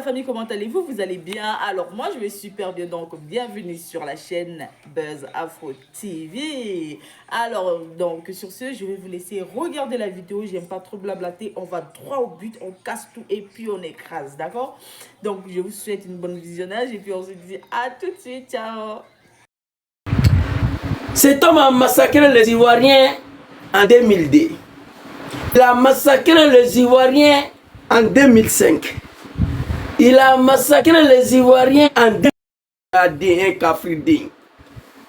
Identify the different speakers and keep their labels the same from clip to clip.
Speaker 1: famille, comment allez-vous? Vous allez bien? Alors moi je vais super bien, donc bienvenue sur la chaîne Buzz Afro TV. Alors donc sur ce, je vais vous laisser regarder la vidéo. J'aime pas trop blablater, on va droit au but, on casse tout et puis on écrase, d'accord? Donc je vous souhaite une bonne visionnage et puis on se dit à tout de suite, ciao.
Speaker 2: Cet homme a massacré les Ivoiriens en 2002. Il a massacré les Ivoiriens en 2005. Il a massacré les Ivoiriens en 2001.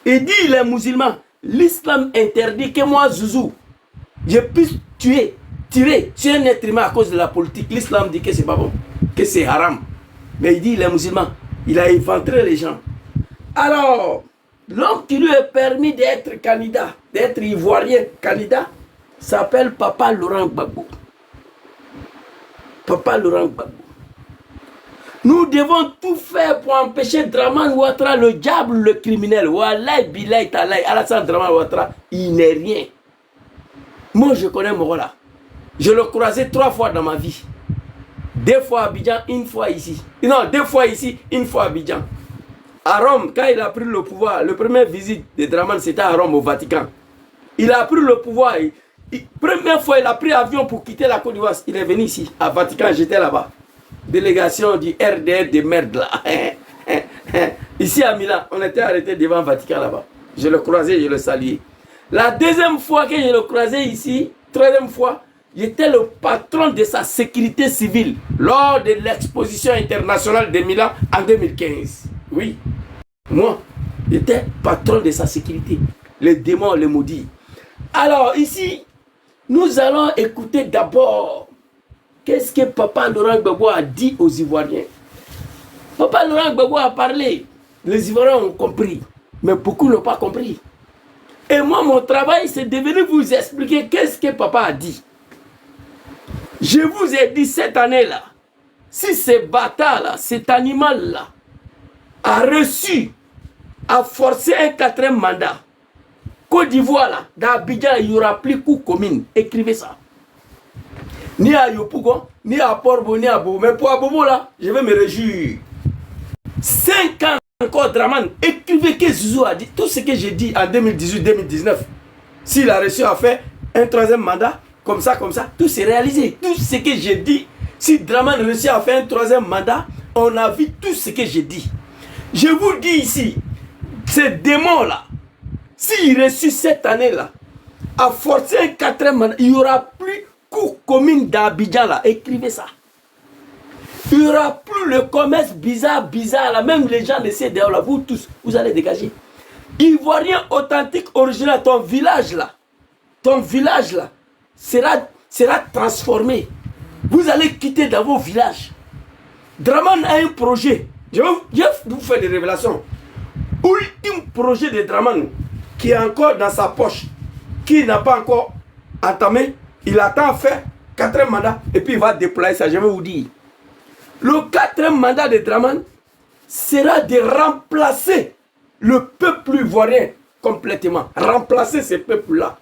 Speaker 2: Il dit les musulmans, l'islam interdit que moi, Zouzou, je puisse tuer un être humain à cause de la politique. L'islam dit que c'est pas bon, que c'est haram. Mais il dit les musulmans, il a inventé les gens. Alors, l'homme qui lui est permis d'être candidat, d'être ivoirien candidat, s'appelle Papa Laurent Gbagbo. Papa Laurent Gbagbo. Nous devons tout faire pour empêcher Dramane Ouattara, le diable, le criminel. Wallahi, billahi, talahi, Alassane Dramane Ouattara, il n'est rien. Moi, je connais Morola. Je l'ai croisé 3 fois dans ma vie. 2 fois à Abidjan, 1 fois ici. Non, 2 fois ici, 1 fois à Abidjan. À Rome, quand il a pris le pouvoir, la première visite de Dramane, c'était à Rome, au Vatican. Il a pris le pouvoir. Première fois, il a pris avion pour quitter la Côte d'Ivoire. Il est venu ici, à Vatican, j'étais là-bas. Délégation du RDR de merde là. Ici à Milan, on était arrêté devant le Vatican là-bas. Je le croisais, je le saluais. La deuxième fois que je le croisais ici, troisième fois, j'étais le patron de sa sécurité civile lors de l'exposition internationale de Milan en 2015. Oui, moi, j'étais patron de sa sécurité. Les démons, les maudits. Alors ici, nous allons écouter d'abord qu'est-ce que Papa Laurent Gbagbo a dit aux Ivoiriens. Papa Laurent Gbagbo a parlé. Les Ivoiriens ont compris, mais beaucoup n'ont pas compris. Et moi, mon travail, c'est de venir vous expliquer qu'est-ce que Papa a dit. Je vous ai dit cette année-là, si ce bâtard-là, cet animal-là, a reçu, a forcé un 4e mandat, Côte d'Ivoire, là, dans Abidjan, il n'y aura plus coup commune. Écrivez ça. Ni à Yopougon, ni à Porbo, ni à Bobo. Mais pour Bobo, là, je vais me réjouir. 5 ans encore, Dramane. Écrivez que Zouzou a dit. Tout ce que j'ai dit en 2018-2019. S'il a reçu à faire un 3e mandat, comme ça, tout s'est réalisé. Tout ce que j'ai dit, si Dramane réussit à faire un 3e mandat, on a vu tout ce que j'ai dit. Je vous dis ici, ces démons-là, s'il reçut cette année-là, à forcer un 4e mandat, il n'y aura plus cour commune d'Abidjan là. Écrivez ça. Il n'y aura plus le commerce bizarre là. Même les gens de ces dehors là, vous tous, vous allez dégager. Ivoirien authentique, original, ton village là sera transformé. Vous allez quitter dans vos villages. Dramane a un projet. Je vais vous faire des révélations. Ultime projet de Dramane qui est encore dans sa poche, qui n'a pas encore entamé. Il attend à faire 4e mandat et puis il va déployer ça. Je vais vous dire. Le 4e mandat de Dramane sera de remplacer le peuple ivoirien complètement. Remplacer ce peuple-là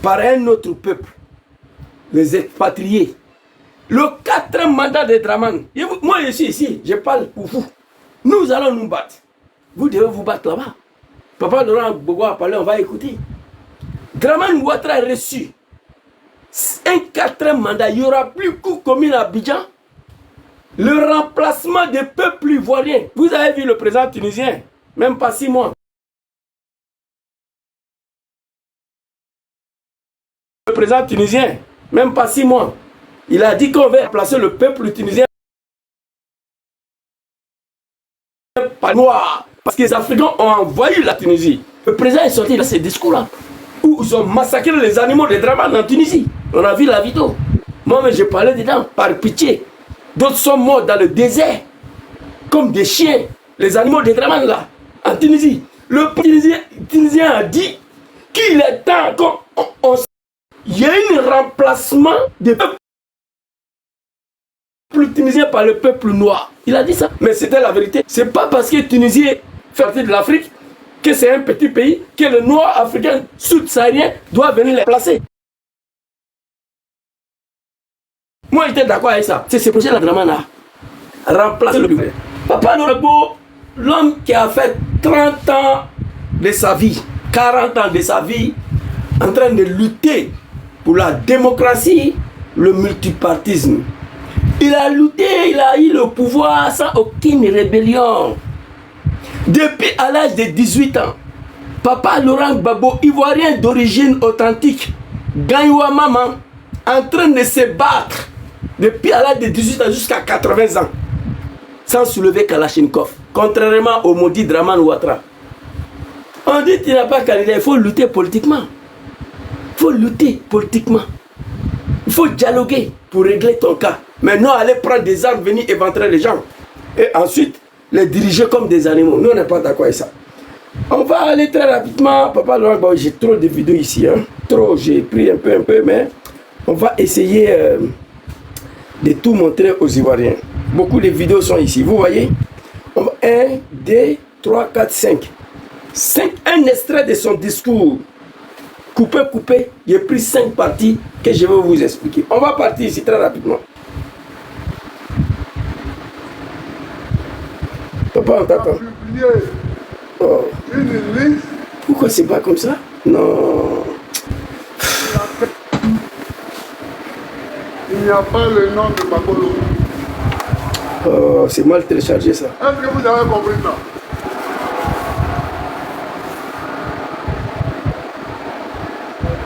Speaker 2: par un autre peuple. Les expatriés. Le 4e mandat de Dramane. Moi je suis ici, je parle pour vous. Nous allons nous battre. Vous devez vous battre là-bas. Papa Laurent Gbagbo a parlé, on va écouter. Dramane Ouattara a reçu un 4e mandat. Il n'y aura plus coup commune à Abidjan. Le remplacement des peuples ivoiriens. Vous avez vu le président tunisien, même pas 6 mois. Le président tunisien, même pas 6 mois. Il a dit qu'on va remplacer le peuple tunisien par noir. Parce que les Africains ont envahi la Tunisie. Le président est sorti de ces discours-là, où ils ont massacré les animaux de Dramane en Tunisie. On a vu la vidéo. Moi, j'ai parlé dedans, par pitié. D'autres sont morts dans le désert, comme des chiens. Les animaux de Dramane, là, en Tunisie. Le Tunisien a dit qu'il est temps qu'il y ait un remplacement des peuples tunisiens par le peuple noir. Il a dit ça. Mais c'était la vérité. C'est pas parce que Tunisie fait partie de l'Afrique que c'est un petit pays que le noir africain sud-saharien doit venir les placer. Moi, j'étais d'accord avec ça. C'est ce projet-là, Dramane là. remplacer le gouvernement. Papa Gbagbo, l'homme qui a fait 30 ans de sa vie, 40 ans de sa vie, en train de lutter pour la démocratie, le multipartisme. Il a lutté, il a eu le pouvoir sans aucune rébellion. Depuis à l'âge de 18 ans, Papa Laurent Gbagbo, ivoirien d'origine authentique, Gagnoua Maman, en train de se battre depuis à l'âge de 18 ans jusqu'à 80 ans, sans soulever Kalachnikov, contrairement au maudit Draman Ouattara. On dit qu'il n'a pas candidat, il faut lutter politiquement. Il faut lutter politiquement. Il faut dialoguer pour régler ton cas. Mais non, aller prendre des armes, venir éventrer les gens. Et ensuite, les diriger comme des animaux. Nous, on n'est pas d'accord avec ça. On va aller très rapidement. Papa Laurent Gbagbo, j'ai trop de vidéos ici. Hein. Trop, j'ai pris un peu, mais on va essayer de tout montrer aux Ivoiriens. Beaucoup de vidéos sont ici. Vous voyez, 1, 2, 3, 4, 5. Un extrait de son discours. Coupé. J'ai pris 5 parties que je vais vous expliquer. On va partir ici très rapidement. Papa, on t'attend. Oh. Pourquoi c'est pas comme ça? Non.
Speaker 3: Il n'y a pas le nom de Gbagbo.
Speaker 2: Oh, c'est mal téléchargé ça.
Speaker 3: Est-ce que vous avez compris ça?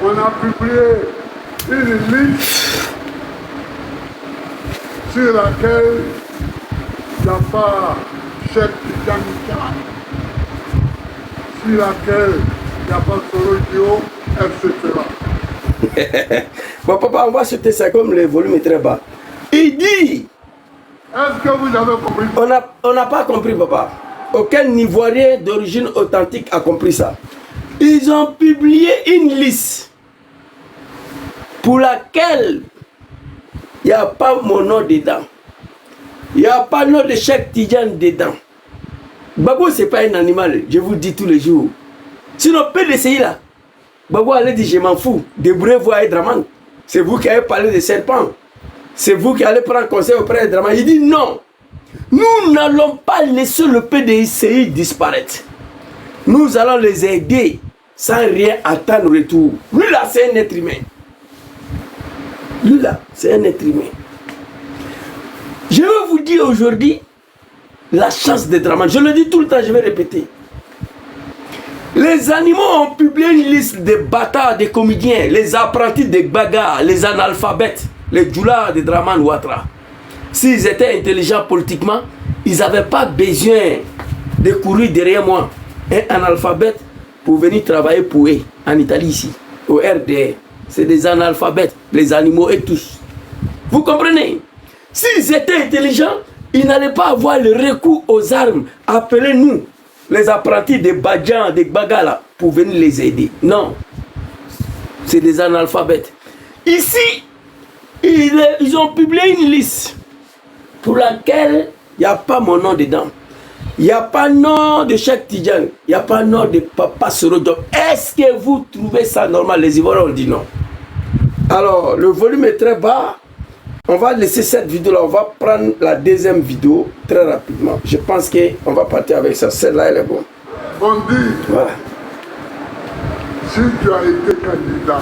Speaker 3: On a publié une liste sur laquelle il n'y a pas Cheikh Tidiane, sur laquelle il n'y a pas Sorodio, etc.
Speaker 2: Bon, papa, on va sauter ça comme le volume est très bas. Il dit.
Speaker 3: Est-ce que vous avez compris?
Speaker 2: On n'a pas compris, papa. Aucun Ivoirien d'origine authentique a compris ça. Ils ont publié une liste pour laquelle il n'y a pas mon nom dedans. Il n'y a pas le nom de Cheikh Tidiane dedans. Gbagbo, ce n'est pas un animal, je vous le dis tous les jours. Sinon, peu d'essayer là. Gbagbo allait dire, je m'en fous. Débrouillez-vous à Draman. C'est vous qui avez parlé de serpents. C'est vous qui allez prendre conseil auprès de Draman. Il dit non. Nous n'allons pas laisser le PDCI disparaître. Nous allons les aider sans rien attendre retour. Lui là, c'est un être humain. Lui là, c'est un être humain. Je vais vous dire aujourd'hui la chance de Draman. Je le dis tout le temps, je vais répéter. Les animaux ont publié une liste de bâtards, des comédiens, les apprentis des bagarres, les analphabètes, les djoulards de Draman Ouattara. S'ils étaient intelligents politiquement, ils n'avaient pas besoin de courir derrière moi. Un analphabète pour venir travailler pour eux en Italie ici, au RDR. C'est des analphabètes, les animaux et tous. Vous comprenez? S'ils étaient intelligents, ils n'allaient pas avoir le recours aux armes. Appelez-nous, les apprentis des Badjans, des Bagala, pour venir les aider. Non. C'est des analphabètes. Ici, ils ont publié une liste pour laquelle il n'y a pas mon nom dedans. Il n'y a pas nom de Cheikh Tidiane. Il n'y a pas nom de Papa Sorodio. Est-ce que vous trouvez ça normal? Les Ivoiriens ont dit non. Alors, le volume est très bas. On va laisser cette vidéo-là. On va prendre la deuxième vidéo très rapidement. Je pense qu'on va partir avec ça. Celle-là, elle est bonne.
Speaker 3: On dit,
Speaker 2: Voilà.
Speaker 3: si tu as été candidat,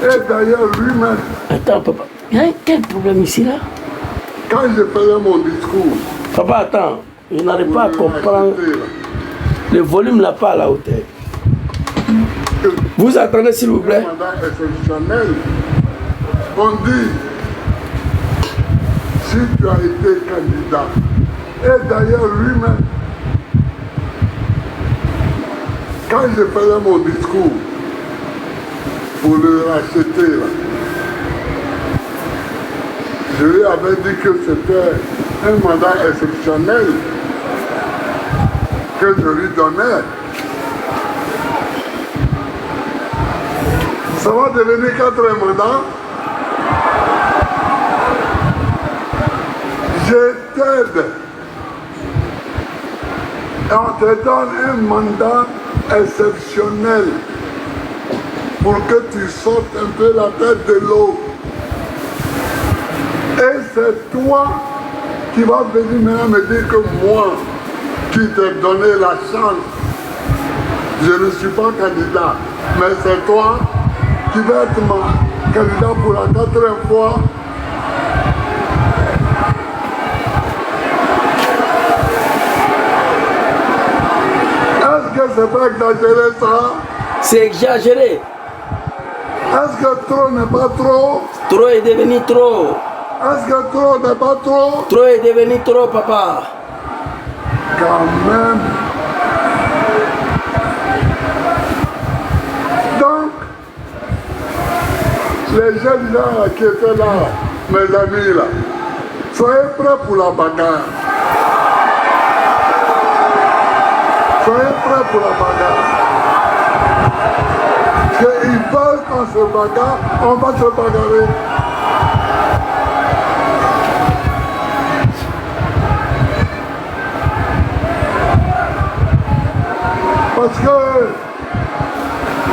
Speaker 3: et d'ailleurs lui-même,
Speaker 2: Attends, papa. Il y a quel problème ici, là?
Speaker 3: quand je faisais mon discours,
Speaker 2: Papa, attends. Je n'arrive pas à comprendre. Le volume n'a pas à la hauteur. Vous attendez, s'il vous plaît.
Speaker 3: mandat exceptionnel, on dit, si tu as été candidat, et d'ailleurs lui-même, quand je faisais mon discours pour le racheter, là, je lui avais dit que c'était un mandat exceptionnel que je lui donnais. Ça va devenir 4 mandats. Je t'aide. Et on te donne un mandat exceptionnel pour que tu sortes un peu la tête de l'eau. Et c'est toi Tu vas venir maintenant me dire que moi, qui t'ai donné la chance, je ne suis pas candidat, mais c'est toi qui vas être ma candidat pour la 4e fois. Est-ce que c'est pas exagéré ça?
Speaker 2: C'est exagéré.
Speaker 3: Est-ce que trop n'est pas trop?
Speaker 2: Trop est devenu trop.
Speaker 3: Est-ce que trop n'est pas trop?
Speaker 2: Trop est devenu trop, papa.
Speaker 3: Quand même. Donc, les jeunes là qui étaient là, mes amis là, soyez prêts pour la bagarre. Soyez prêts pour la bagarre. Ils veulent qu'on se bagarre, on va se bagarrer. Parce que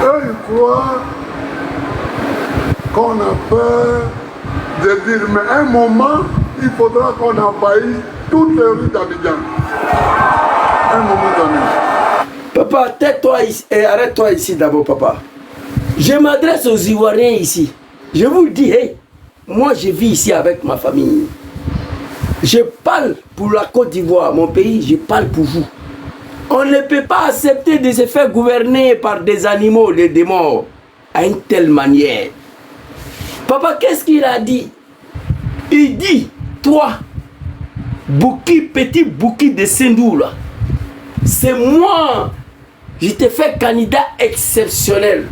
Speaker 3: eux, ils croient qu'on a peur de dire, mais à un moment, il faudra qu'on envahisse toutes les rues d'Abidjan. Un moment donné.
Speaker 2: Papa, tais-toi ici et arrête-toi ici d'abord, papa. Je m'adresse aux Ivoiriens ici. Je vous le dis, hey, moi je vis ici avec ma famille. Je parle pour la Côte d'Ivoire, mon pays, je parle pour vous. On ne peut pas accepter de se faire gouverner par des animaux, des démons, à une telle manière. Papa, qu'est-ce qu'il a dit? Il dit, toi, Bouki, petit Bouki de Sendou, là, c'est moi, je t'ai fait candidat exceptionnel.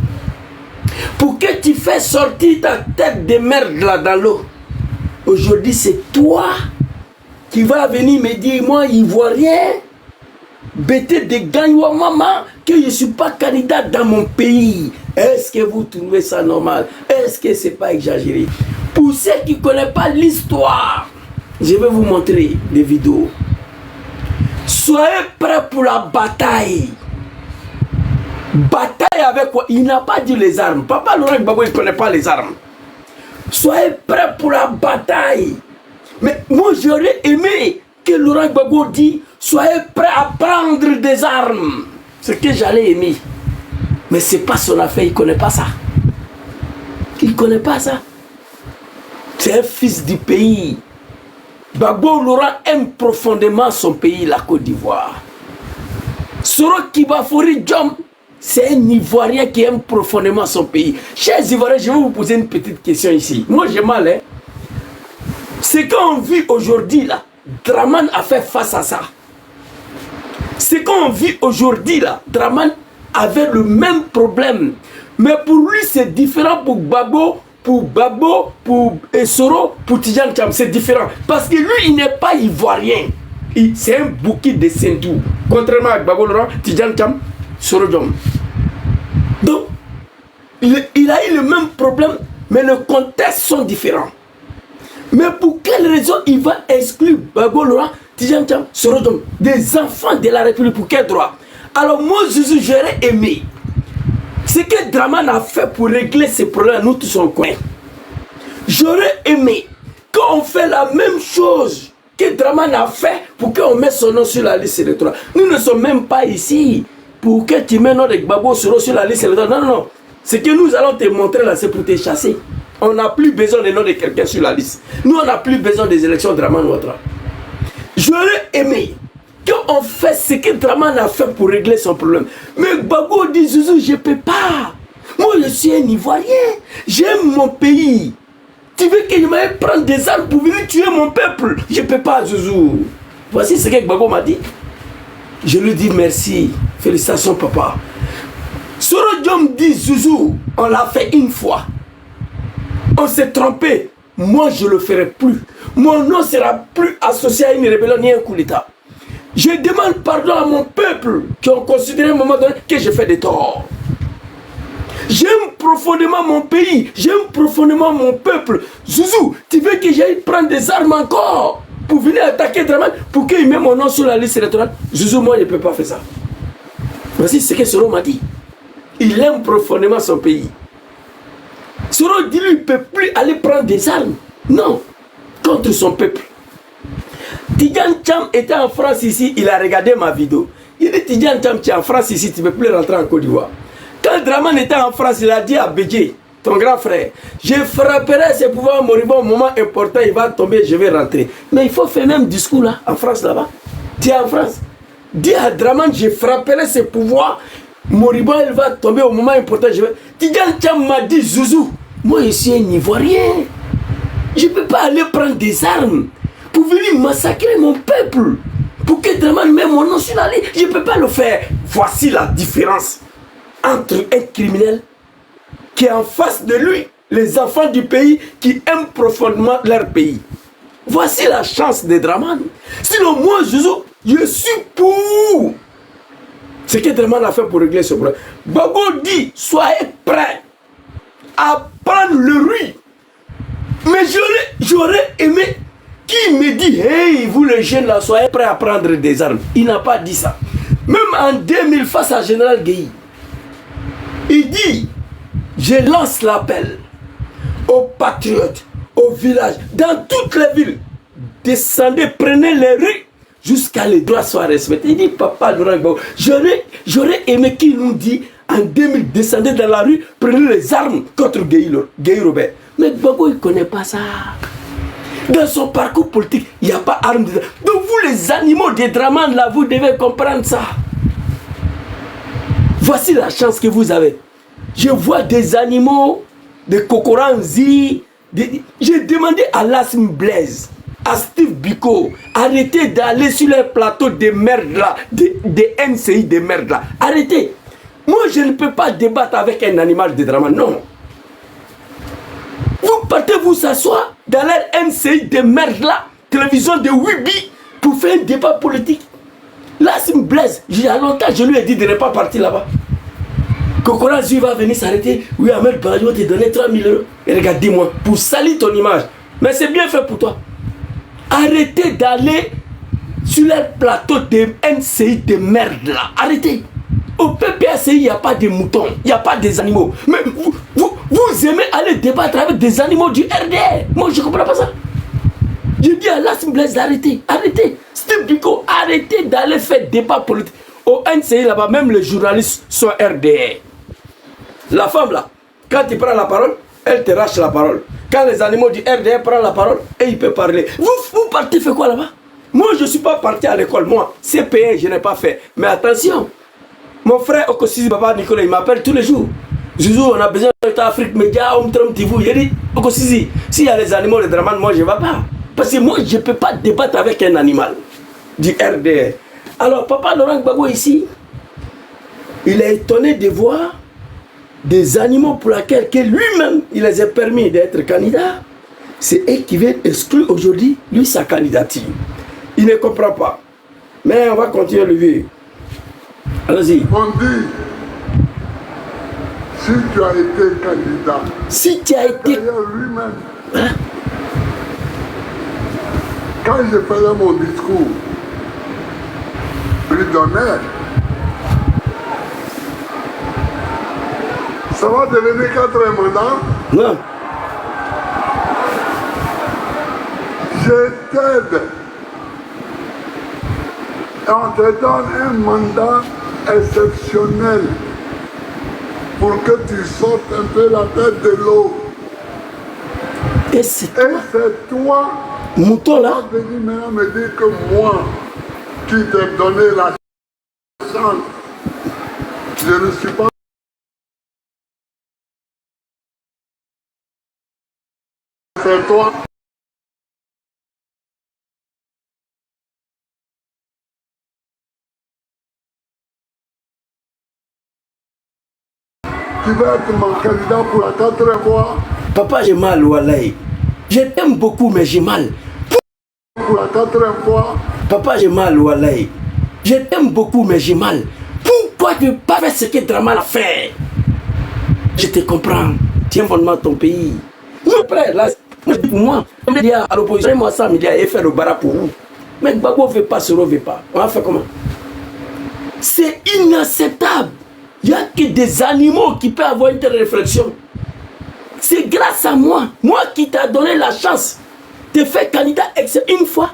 Speaker 2: Pour que tu fasses sortir ta tête de merde là dans l'eau. Aujourd'hui, c'est toi qui vas venir me dire, moi, Ivoirien, bêté de gagne-moi, maman, que je ne suis pas candidat dans mon pays. Est-ce que vous trouvez ça normal? Est-ce que ce n'est pas exagéré? Pour ceux qui ne connaissent pas l'histoire, je vais vous montrer des vidéos. Soyez prêts pour la bataille. Bataille avec quoi? Il n'a pas dit les armes. Papa Laurent Gbagbo, il ne connaît pas les armes. Soyez prêts pour la bataille. Mais moi, j'aurais aimé que Laurent Gbagbo dit, soyez prêts à prendre des armes. Ce que j'allais aimer. Mais ce n'est pas son affaire, il ne connaît pas ça. Il ne connaît pas ça. C'est un fils du pays. Gbagbo Laurent aime profondément son pays, la Côte d'Ivoire. Soro Kibafori Djom, c'est un Ivoirien qui aime profondément son pays. Chers Ivoiriens, je vais vous poser une petite question ici. Moi, j'ai mal, hein. Ce qu'on vit aujourd'hui, là, Draman a fait face à ça. Ce qu'on vit aujourd'hui, là, Draman avait le même problème. Mais pour lui, c'est différent pour Gbagbo, pour Babo, pour Soro, pour Tidjane Thiam. C'est différent. Parce que lui, il n'est pas Ivoirien. C'est un Bouki de Sendou. Contrairement à Gbagbo Laurent, Tidjane Thiam, Soro Djom. Donc, il a eu le même problème, mais les contextes sont différents. Mais pour quelle raison il va exclure Gbagbo Laurent, Tidjane Thiam, Soro Djom, des enfants de la République? Pour quel droit? Alors moi, j'aurais aimé ce que Draman a fait pour régler ces problèmes, nous tous on connaît. J'aurais aimé qu'on fait la même chose que Draman a fait pour qu'on mette son nom sur la liste électorale. Nous ne sommes même pas ici pour que tu mettes notre Gbagbo sur la liste électorale. Non, non, non. Ce que nous allons te montrer là, c'est pour te chasser. On n'a plus besoin des noms de quelqu'un sur la liste. Nous, on n'a plus besoin des élections Draman Ouattara. J'aurais aimé qu'on fait ce que Draman a fait pour régler son problème. Mais Gbagbo dit, Zouzou, je ne peux pas. Moi, je suis un Ivoirien. J'aime mon pays. Tu veux que je m'aille prendre des armes pour venir tuer mon peuple? Je ne peux pas, Zouzou. Voici ce que Gbagbo m'a dit. Je lui dis merci. Félicitations, papa. Soro Djom dit, Zouzou, on l'a fait une fois. On s'est trompé. Moi, je ne le ferai plus. Mon nom ne sera plus associé à une rébellion ni à un coup d'État. Je demande pardon à mon peuple qui ont considéré à un moment donné que j'ai fait des torts. J'aime profondément mon pays. J'aime profondément mon peuple. Zouzou, tu veux que j'aille prendre des armes encore pour venir attaquer Draman pour qu'il mette mon nom sur la liste électorale? Zouzou, moi, je ne peux pas faire ça. Voici ce que Soro m'a dit. Il aime profondément son pays. Soro dit lui, il ne peut plus aller prendre des armes. Non, contre son peuple. Tidjane Cham était en France ici, il a regardé ma vidéo. Il dit Tidjane Cham, tu es en France ici, tu ne peux plus rentrer en Côte d'Ivoire. Quand Draman était en France, il a dit à Bédié, ton grand frère, je frapperai ses pouvoirs moribonds au moment important, il va tomber, je vais rentrer. Mais il faut faire même discours là, en France là-bas. Tu es en France. Dis à Draman, je frapperai ses pouvoirs moribonds, il va tomber au moment important, je vais... Tidjane Cham m'a dit, Zouzou, moi je suis un Ivoirien. Je ne peux pas aller prendre des armes pour venir massacrer mon peuple. Pour que Draman mette mon nom sur la liste. Je ne peux pas le faire. Voici la différence entre un criminel qui est en face de lui, les enfants du pays qui aiment profondément leur pays. Voici la chance de Draman. Sinon, moi, je suis pour ce que Draman a fait pour régler ce problème. Babo dit, soyez prêts à prendre le riz. Mais j'aurais aimé qui me dit, hey, vous les jeunes là, soyez prêts à prendre des armes. Il n'a pas dit ça. Même en 2000, face à Général Gueye, il dit, je lance l'appel aux patriotes, aux villages, dans toutes les villes. Descendez, prenez les rues jusqu'à les droits soient respectés. Il dit, papa Laurent Gbagbo, j'aurais aimé qu'il nous dit, en 2000, descendez dans la rue, prenez les armes contre Gueye Robert. Mais Gbagbo, il ne connaît pas ça. Dans son parcours politique, il n'y a pas arme. Donc vous, les animaux des Draman, là, vous devez comprendre ça. Voici la chance que vous avez. Je vois des animaux, des Kokoranzi. J'ai demandé à Lassim Blaise, à Steve Biko, arrêtez d'aller sur les plateaux de merde là, des NCI de merde là. Arrêtez. Moi, je ne peux pas débattre avec un animal de Draman, non. Vous partez vous s'asseoir dans leur NCI de merde là, télévision de Wibi, pour faire un débat politique. Là, ça me blesse. Il y a longtemps, je lui ai dit de ne pas partir là-bas. Kokora Zui va venir s'arrêter. Oui, Ahmed Barajo te donné 3 000 euros. Et regardez-moi, pour salir ton image. Mais c'est bien fait pour toi. Arrêtez d'aller sur les plateaux de NCI de merde là. Arrêtez. Au PPACI, il n'y a pas de moutons, il n'y a pas des animaux. Mais vous aimez aller débattre avec des animaux du RDR. Moi, je ne comprends pas ça. Je dis à Lassim Blaise d'arrêter. Arrêtez. Steve Biko, arrêtez d'aller faire débat politique. Au NCI, là-bas, même les journalistes sont RDR. La femme, là, quand il prend la parole, elle te rache la parole. Quand les animaux du RDR prennent la parole, et il peut parler. Vous partez faire quoi là-bas? Moi, je ne suis pas parti à l'école. Moi, CPE, je n'ai pas fait. Mais attention. Mon frère Okosizi Baba Nicolas, il m'appelle tous les jours. Zouzou, on a besoin de Afrique Média, Omtram TV. Il dit, Okosizi, s'il y a les animaux de Draman, moi je ne vais pas. Parce que moi, je ne peux pas débattre avec un animal du RDR. Alors, papa Laurent Gbagbo ici, il est étonné de voir des animaux pour lesquels lui-même, il les a permis d'être candidat. C'est eux qui viennent exclure aujourd'hui, lui, sa candidature. Il ne comprend pas. Mais on va continuer le vivre. Allez-y.
Speaker 3: On dit, si tu as été candidat,
Speaker 2: si tu as été...
Speaker 3: lui-même, hein? Quand je faisais mon discours, lui donnais, ça va devenir 4 mandats?
Speaker 2: Non.
Speaker 3: Je t'aide. Et on te donne un mandat exceptionnel pour que tu sortes un peu la tête de l'eau.
Speaker 2: Et c'est
Speaker 3: toi,
Speaker 2: mouton là,
Speaker 3: tu vas venir maintenant me dire que moi, qui t'ai donné la chance, je ne suis pas... C'est toi. Tu vas être mon candidat pour la 4e fois.
Speaker 2: Papa, j'ai mal, Wallahi. Je t'aime beaucoup, mais j'ai mal.
Speaker 3: Pour la 4e fois.
Speaker 2: Papa, j'ai mal, Wallahi. Je t'aime beaucoup, mais j'ai mal. Pourquoi tu ne pas faire ce que Draman a fait? Je te comprends. Tiens fondement ton pays. Mon frère, là, moi, il y a à l'opposition, moi, 100 milliards et faire le bara pour vous. Mais Gbagbo ne veut pas, Soro ne veut pas. On va faire comment? C'est inacceptable. Il n'y a que des animaux qui peuvent avoir une telle réflexion. C'est grâce à moi qui t'a donné la chance de faire candidat une fois.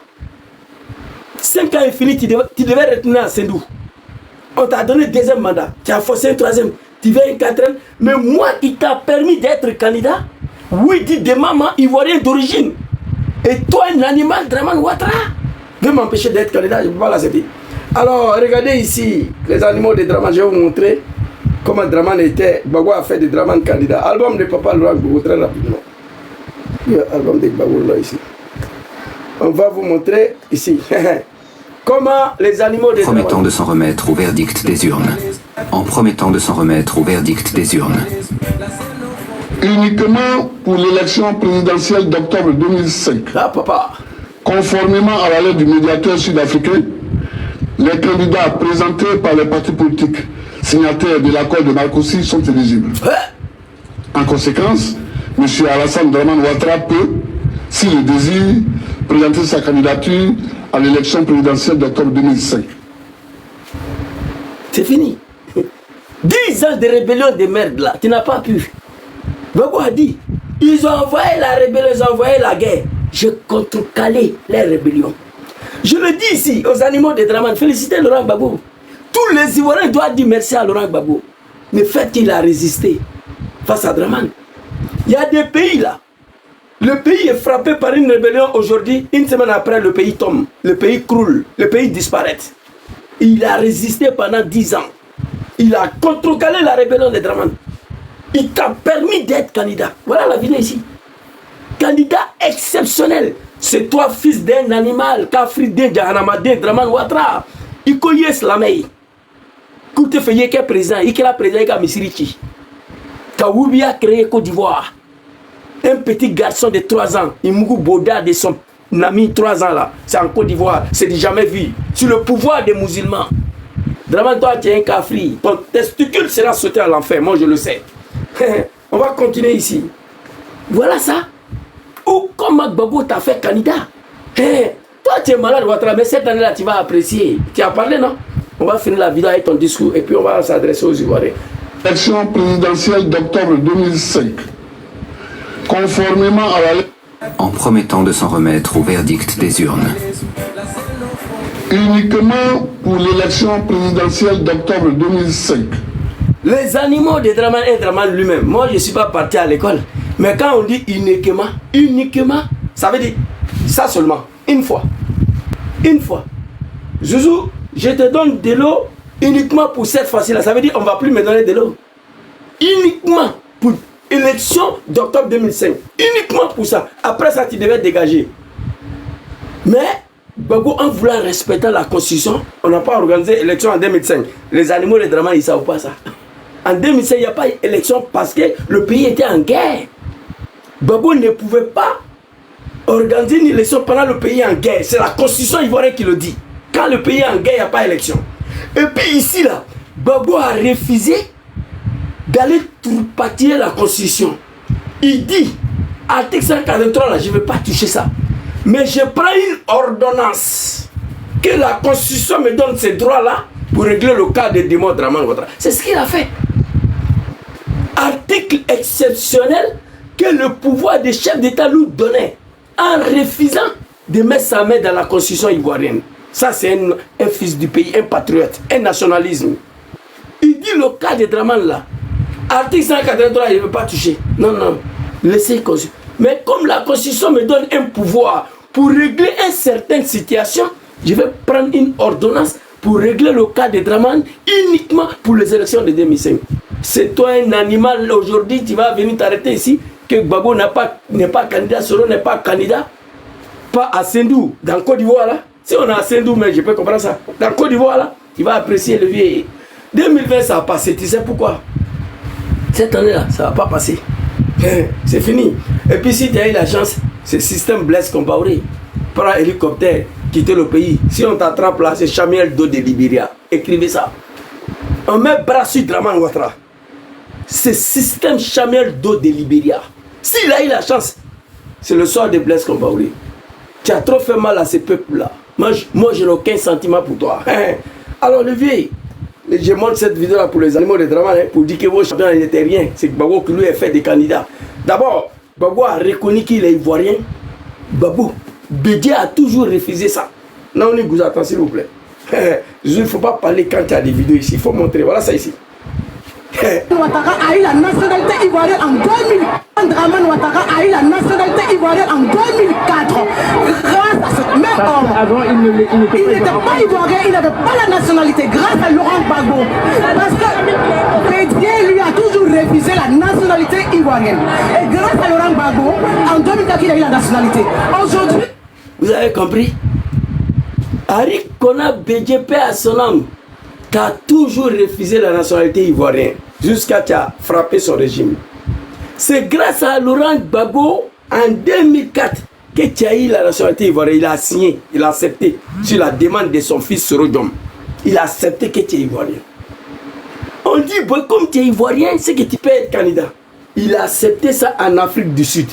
Speaker 2: 5 ans est fini, tu devais retourner à Sendou. On t'a donné 2e mandat, tu as forcé un 3e, tu veux un 4e. Mais moi qui t'a permis d'être candidat, oui, dit des mamans ivoiriens d'origine. Et toi, un animal, Dramane Ouattara, veut m'empêcher d'être candidat, je ne peux pas l'accepter. Alors, regardez ici, les animaux de Dramane, je vais vous montrer comment Dramane était. Gbagbo a fait de Dramane candidat. Album de Papa Laurent Gbagbo, très rapidement. Il y a album de Gbagbo là, ici. On va vous montrer ici. Comment les animaux de Dramane...
Speaker 4: Promettant de s'en remettre au verdict des urnes. En promettant de s'en remettre au verdict des urnes.
Speaker 3: Uniquement pour l'élection présidentielle d'octobre 2005.
Speaker 2: Ah, papa.
Speaker 3: Conformément à la lettre du médiateur sud-africain, les candidats présentés par les partis politiques signataires de l'accord de Marcoussis sont éligibles. En conséquence, M. Alassane Dramane Ouattara peut, s'il le désire, présenter sa candidature à l'élection présidentielle d'octobre 2005.
Speaker 2: C'est fini. 10 ans de rébellion de merde là, tu n'as pas pu. Gbagbo a dit, ils ont envoyé la rébellion, ils ont envoyé la guerre. Je contrecalé les rébellions. Je le dis ici aux animaux de Dramane, félicitez Laurent Gbagbo. Tous les Ivoiriens doivent dire merci à Laurent Gbagbo. Le fait qu'il a résisté face à Dramane. Il y a des pays là. Le pays est frappé par une rébellion aujourd'hui. Une semaine après, le pays tombe. Le pays croule. Le pays disparaît. Il a résisté pendant 10 ans. Il a contrecalé la rébellion de Dramane. Il t'a permis d'être candidat. Voilà la vidéo ici. Candidat exceptionnel. C'est toi, fils d'un animal. Kafride Djahanamade Dramane Ouattara. Il connaît la meille. Koute Feye qui est président. Il est président de Misirichi. Kawoubi a créé Côte d'Ivoire. Un petit garçon de 3 ans. Imougou Boda de son ami 3 ans là. C'est en Côte d'Ivoire. C'est du jamais vu. Sur le pouvoir des musulmans. Dramane, toi, tu es un Kafri. Ton testicule sera sauté à l'enfer. Moi, je le sais. On va continuer ici. Voilà ça. Ou comment Gbagbo t'a fait candidat. Toi, tu es malade, Ouattara, mais cette année-là, tu vas apprécier. Tu as parlé, non? On va finir la vidéo avec ton discours et puis on va s'adresser aux Ivoiriens.
Speaker 3: Élection présidentielle d'octobre 2005. Conformément à la lettre...
Speaker 4: En promettant de s'en remettre au verdict des urnes.
Speaker 3: Uniquement pour l'élection présidentielle d'octobre 2005.
Speaker 2: Les animaux de Dramane et Dramane lui-même. Moi, je ne suis pas parti à l'école. Mais quand on dit uniquement, ça veut dire ça seulement. Une fois. Une fois. Zouzou, je te donne de l'eau uniquement pour cette fois-ci. Ça veut dire qu'on ne va plus me donner de l'eau. Uniquement pour l'élection d'octobre 2005. Uniquement pour ça. Après ça, tu devais dégager. Mais, Gbagbo, en voulant respecter la constitution, on n'a pas organisé l'élection en 2005. Les animaux de Dramane, ils ne savent pas ça. En 2005, il n'y a pas d'élection parce que le pays était en guerre. Gbagbo ne pouvait pas organiser une élection pendant le pays en guerre. C'est la constitution ivoirienne qui le dit. Quand le pays est en guerre, il n'y a pas d'élection. Et puis ici, là, Gbagbo a refusé d'aller troupatiller la constitution. Il dit, article 143, là, je ne vais pas toucher ça. Mais je prends une ordonnance que la constitution me donne ces droits-là pour régler le cas de démon Dramane Ouattara. C'est ce qu'il a fait. Article exceptionnel que le pouvoir des chefs d'État nous donnait en refusant de mettre sa main dans la constitution ivoirienne. Ça, c'est un fils du pays, un patriote, un nationalisme. Il dit le cas de Dramane là. Article 183, il ne veut pas toucher. Non, non, laissez constitution. Mais comme la constitution me donne un pouvoir pour régler une certaine situation, je vais prendre une ordonnance pour régler le cas de Dramane uniquement pour les élections de 2005. C'est toi un animal aujourd'hui, tu vas venir t'arrêter ici, que Gbagbo n'est pas candidat, Soro n'est pas candidat, pas à Sendou, dans Côte d'Ivoire là. Si on a à Sendou, mais je peux comprendre ça. Dans Côte d'Ivoire là, il va apprécier le vieil. 2020 ça a passé, tu sais pourquoi? Cette année là, ça ne va pas passer. C'est fini. Et puis si tu as eu la chance, c'est système Blaise Compaoré. Prends hélicoptère, quitter le pays. Si on t'attrape là, c'est Samuel Do de Libéria. Écrivez ça. On met bras sur Dramane Ouattara. C'est système Samuel Do de Libéria. S'il a eu la chance, c'est le sort de Blaise Compaoré. Tu as trop fait mal à ces peuples-là. Moi, je n'ai aucun sentiment pour toi. Alors, le vieil, je montre cette vidéo-là pour les animaux de Dramane, pour dire que vos champions n'étaient rien. C'est que Gbagbo qui lui a fait des candidats. D'abord, Gbagbo a reconnu qu'il est ivoirien. Gbagbo, Bédié a toujours refusé ça. Non, on vous attend, s'il vous plaît. Il ne faut pas parler quand il y a des vidéos ici. Il faut montrer. Voilà ça ici.
Speaker 5: Ouattara a eu la nationalité ivoirienne en 2000. Draman Ouattara a eu la nationalité ivoirienne en 2004. Grâce à ce même homme. Avant, il n'était pas ivoirien, il n'avait pas la nationalité. Grâce à Laurent Gbagbo. Parce que Bédier lui a toujours refusé la nationalité ivoirienne. Et grâce à Laurent Gbagbo, en 2004, il a eu la nationalité. Aujourd'hui.
Speaker 2: Vous avez compris? Ari Kona BJP à son âme, qui a toujours refusé la nationalité ivoirienne jusqu'à qu'il a frappé son régime. C'est grâce à Laurent Gbagbo en 2004 que tu as eu la nationalité ivoirienne. Il a signé, il a accepté sur la demande de son fils Sorodom. Il a accepté que tu es ivoirien. On dit, comme tu es ivoirien, c'est que tu peux être candidat. Il a accepté ça en Afrique du Sud.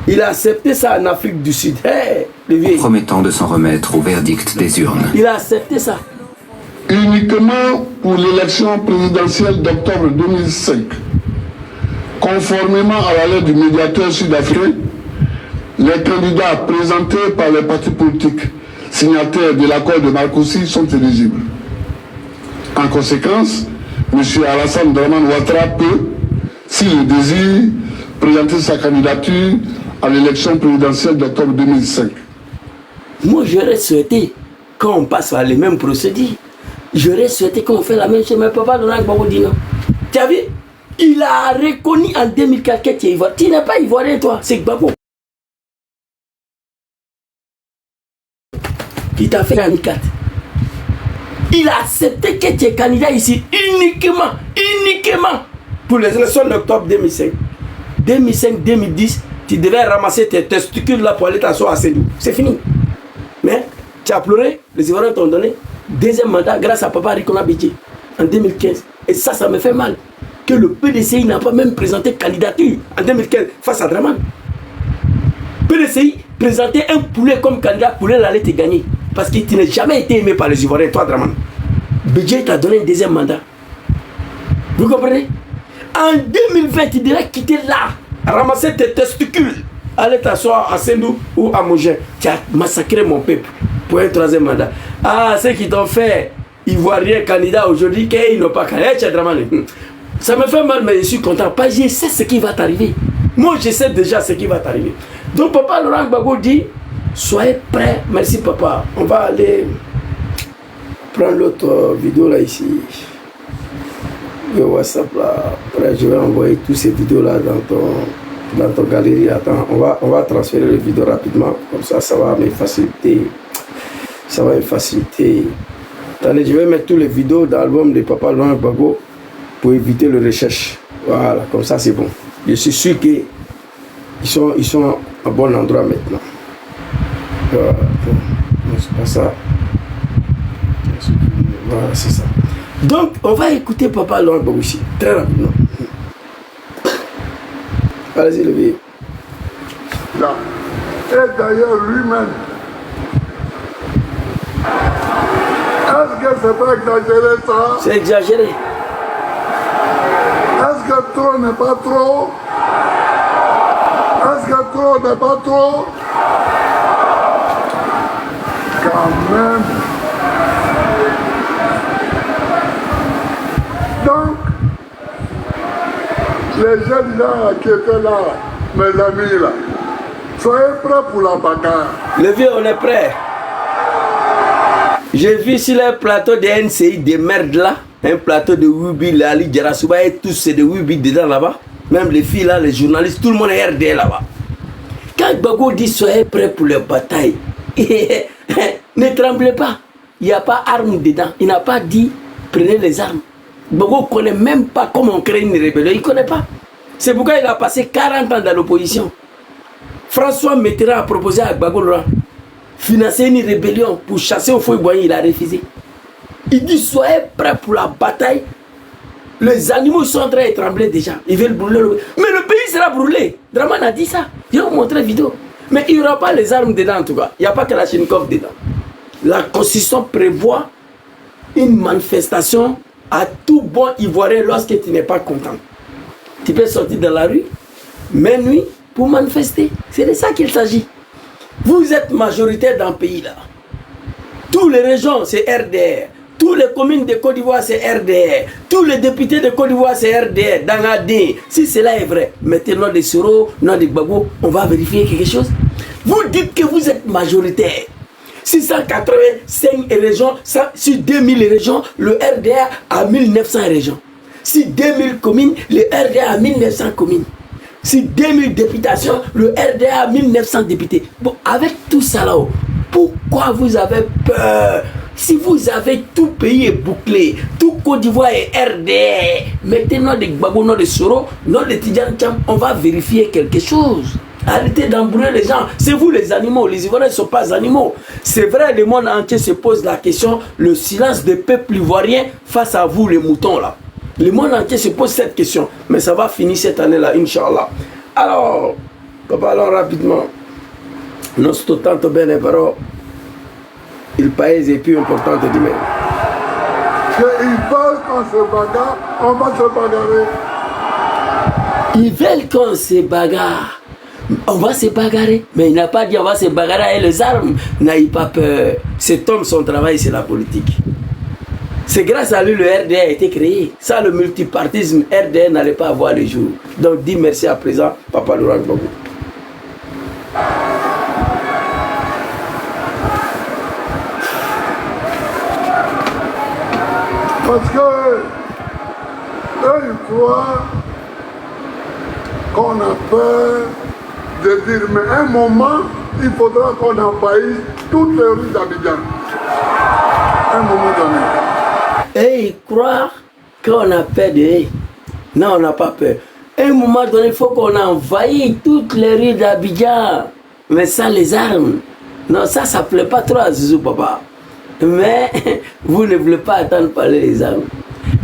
Speaker 2: Il a accepté ça en Afrique du Sud. Hey,
Speaker 4: promettant de s'en remettre au verdict des urnes.
Speaker 2: Il a accepté ça.
Speaker 3: Uniquement pour l'élection présidentielle d'octobre 2005, conformément à la lettre du médiateur sud-africain, les candidats présentés par les partis politiques signataires de l'accord de Marcoussis sont éligibles. En conséquence, M. Alassane Draman Ouattara peut, s'il le désire, présenter sa candidature à l'élection présidentielle d'octobre 2005.
Speaker 2: Moi, j'aurais souhaité qu'on passe par les mêmes procédures. J'aurais souhaité qu'on fait la même chose, mais papa Laurent Gbagbo dit non. Tu as vu? Il a reconnu en 2004 que tu es ivoirien. Tu n'es pas ivoirien, toi, c'est Gbagbo. Qui t'a fait en 2004. Il a accepté que tu es candidat ici uniquement pour les élections d'octobre 2005. 2005-2010, tu devais ramasser tes testicules là pour aller t'asseoir à Sédou. C'est fini. Mais tu as pleuré, les Ivoiriens t'ont donné deuxième mandat grâce à Papa Rikona Bédié en 2015. Et ça me fait mal que le PDCI n'a pas même présenté candidature en 2015 face à Draman. PDCI présentait un poulet comme candidat, poulet allait te gagner. Parce que tu n'as jamais été aimé par les Ivoiriens, toi Draman. Bédié t'a donné un deuxième mandat. Vous comprenez? En 2020, tu devais quitter là, ramasser tes testicules, aller t'asseoir à Sendou ou à Mogé. Tu as massacré mon peuple pour un troisième mandat. Ah, ceux qui t'ont fait Ivoirien candidat aujourd'hui, qu'ils n'ont pas candidat. Ça me fait mal, mais je suis content. Parce que je sais ce qui va t'arriver. Moi, je sais déjà ce qui va t'arriver. Donc, papa Laurent Gbagbo dit, soyez prêts. Merci, papa. On va aller prendre l'autre vidéo là, ici. Le WhatsApp là. Après, je vais envoyer toutes ces vidéos là dans ton galerie. Attends, on va transférer les vidéos rapidement. Comme ça va me faciliter. Ça va me faciliter. Attendez, je vais mettre toutes les vidéos dans l'album de Papa Laurent Gbagbo pour éviter le recherche. Voilà, comme ça c'est bon. Je suis sûr qu'ils sont à bon endroit maintenant. Voilà, c'est pas ça. Voilà, c'est ça. Donc, on va écouter Papa Laurent Gbagbo ici, très rapidement. Allez-y, le vieux.
Speaker 3: Là. Et d'ailleurs, lui-même, est-ce que c'est pas exagéré ça?
Speaker 2: C'est exagéré.
Speaker 3: Est-ce que trop n'est pas trop? Est-ce que trop n'est pas trop? Quand même. Donc, les jeunes là qui étaient là, mes amis là, soyez prêts pour la bagarre.
Speaker 2: Le vieux, on est prêt. J'ai vu sur le plateau de NCI des merdes là, un plateau de Wibi, Lali, Djarasouba et tous c'est de Wibi dedans là-bas. Même les filles là, les journalistes, tout le monde est RD là-bas. Quand Gbagbo dit soyez prêts pour la bataille, ne tremblez pas. Il n'y a pas d'armes dedans. Il n'a pas dit prenez les armes. Gbagbo ne connaît même pas comment on crée une rébellion. Il ne connaît pas. C'est pourquoi il a passé 40 ans dans l'opposition. François Mitterrand a proposé à Gbagbo Laurent financer une rébellion pour chasser au feu boyer, il a refusé. Il dit soyez prêts pour la bataille. Les animaux sont en train de trembler déjà. Ils veulent brûler le... Mais le pays sera brûlé. Draman a dit ça. Je vais vous montrer la vidéo. Mais il n'y aura pas les armes dedans en tout cas. Il n'y a pas que la Kalachnikov dedans. La Constitution prévoit une manifestation à tout bon Ivoirien lorsque tu n'es pas content. Tu peux sortir dans la rue, même nuit, pour manifester. C'est de ça qu'il s'agit. Vous êtes majoritaire dans le pays là. Toutes les régions, c'est RDR. Toutes les communes de Côte d'Ivoire, c'est RDR. Tous les députés de Côte d'Ivoire, c'est RDR. Dans AD. Si cela est vrai, mettez nom de Soro, nom de Gbagbo, on va vérifier quelque chose. Vous dites que vous êtes majoritaire. 685 régions, sur 2000 régions, le RDR a 1900 régions. Sur 2000 communes, le RDR a 1900 communes. Sur 2000 députations, le RDR a 1900 députés. Bon, avec tout ça là, pourquoi vous avez peur? Si vous avez tout pays est bouclé, tout Côte d'Ivoire est RDR, mettez nom de Gbagbo, nom de Soro, nom de Tidjane Thiam, on va vérifier quelque chose. Arrêtez d'embrouiller les gens. C'est vous les animaux. Les Ivoiriens ne sont pas animaux. C'est vrai, le monde entier se pose la question, le silence des peuples ivoiriens face à vous, les moutons là. Le monde entier se pose cette question. Mais ça va finir cette année-là, Inch'Allah. Alors, parlons rapidement. Nostro tanto bene, però il paese è più importante di me.
Speaker 3: Ils veulent qu'on se bagarre, on va se bagarrer.
Speaker 2: Ils veulent qu'on se bagarre. On va se bagarrer. Mais il n'a pas dit on va se bagarrer avec les armes. N'ayez pas peur. Cet homme, son travail, c'est la politique. C'est grâce à lui le RDR a été créé. Ça, le multipartisme, RDR n'allait pas avoir le jour. Donc, dis merci à présent, Papa Laurent Gbagbo.
Speaker 3: Parce que eux, ils croient qu'on a peur de dire, mais à un moment, il faudra qu'on envahisse toutes les rues d'Abidjan. À un moment donné.
Speaker 2: Et ils croient qu'on a peur de... Non, on n'a pas peur. À un moment donné, il faut qu'on envahisse toutes les rues d'Abidjan. Mais ça, les armes. Non, ça ne plaît pas trop à Zouzou, papa. Mais vous ne voulez pas attendre parler les armes.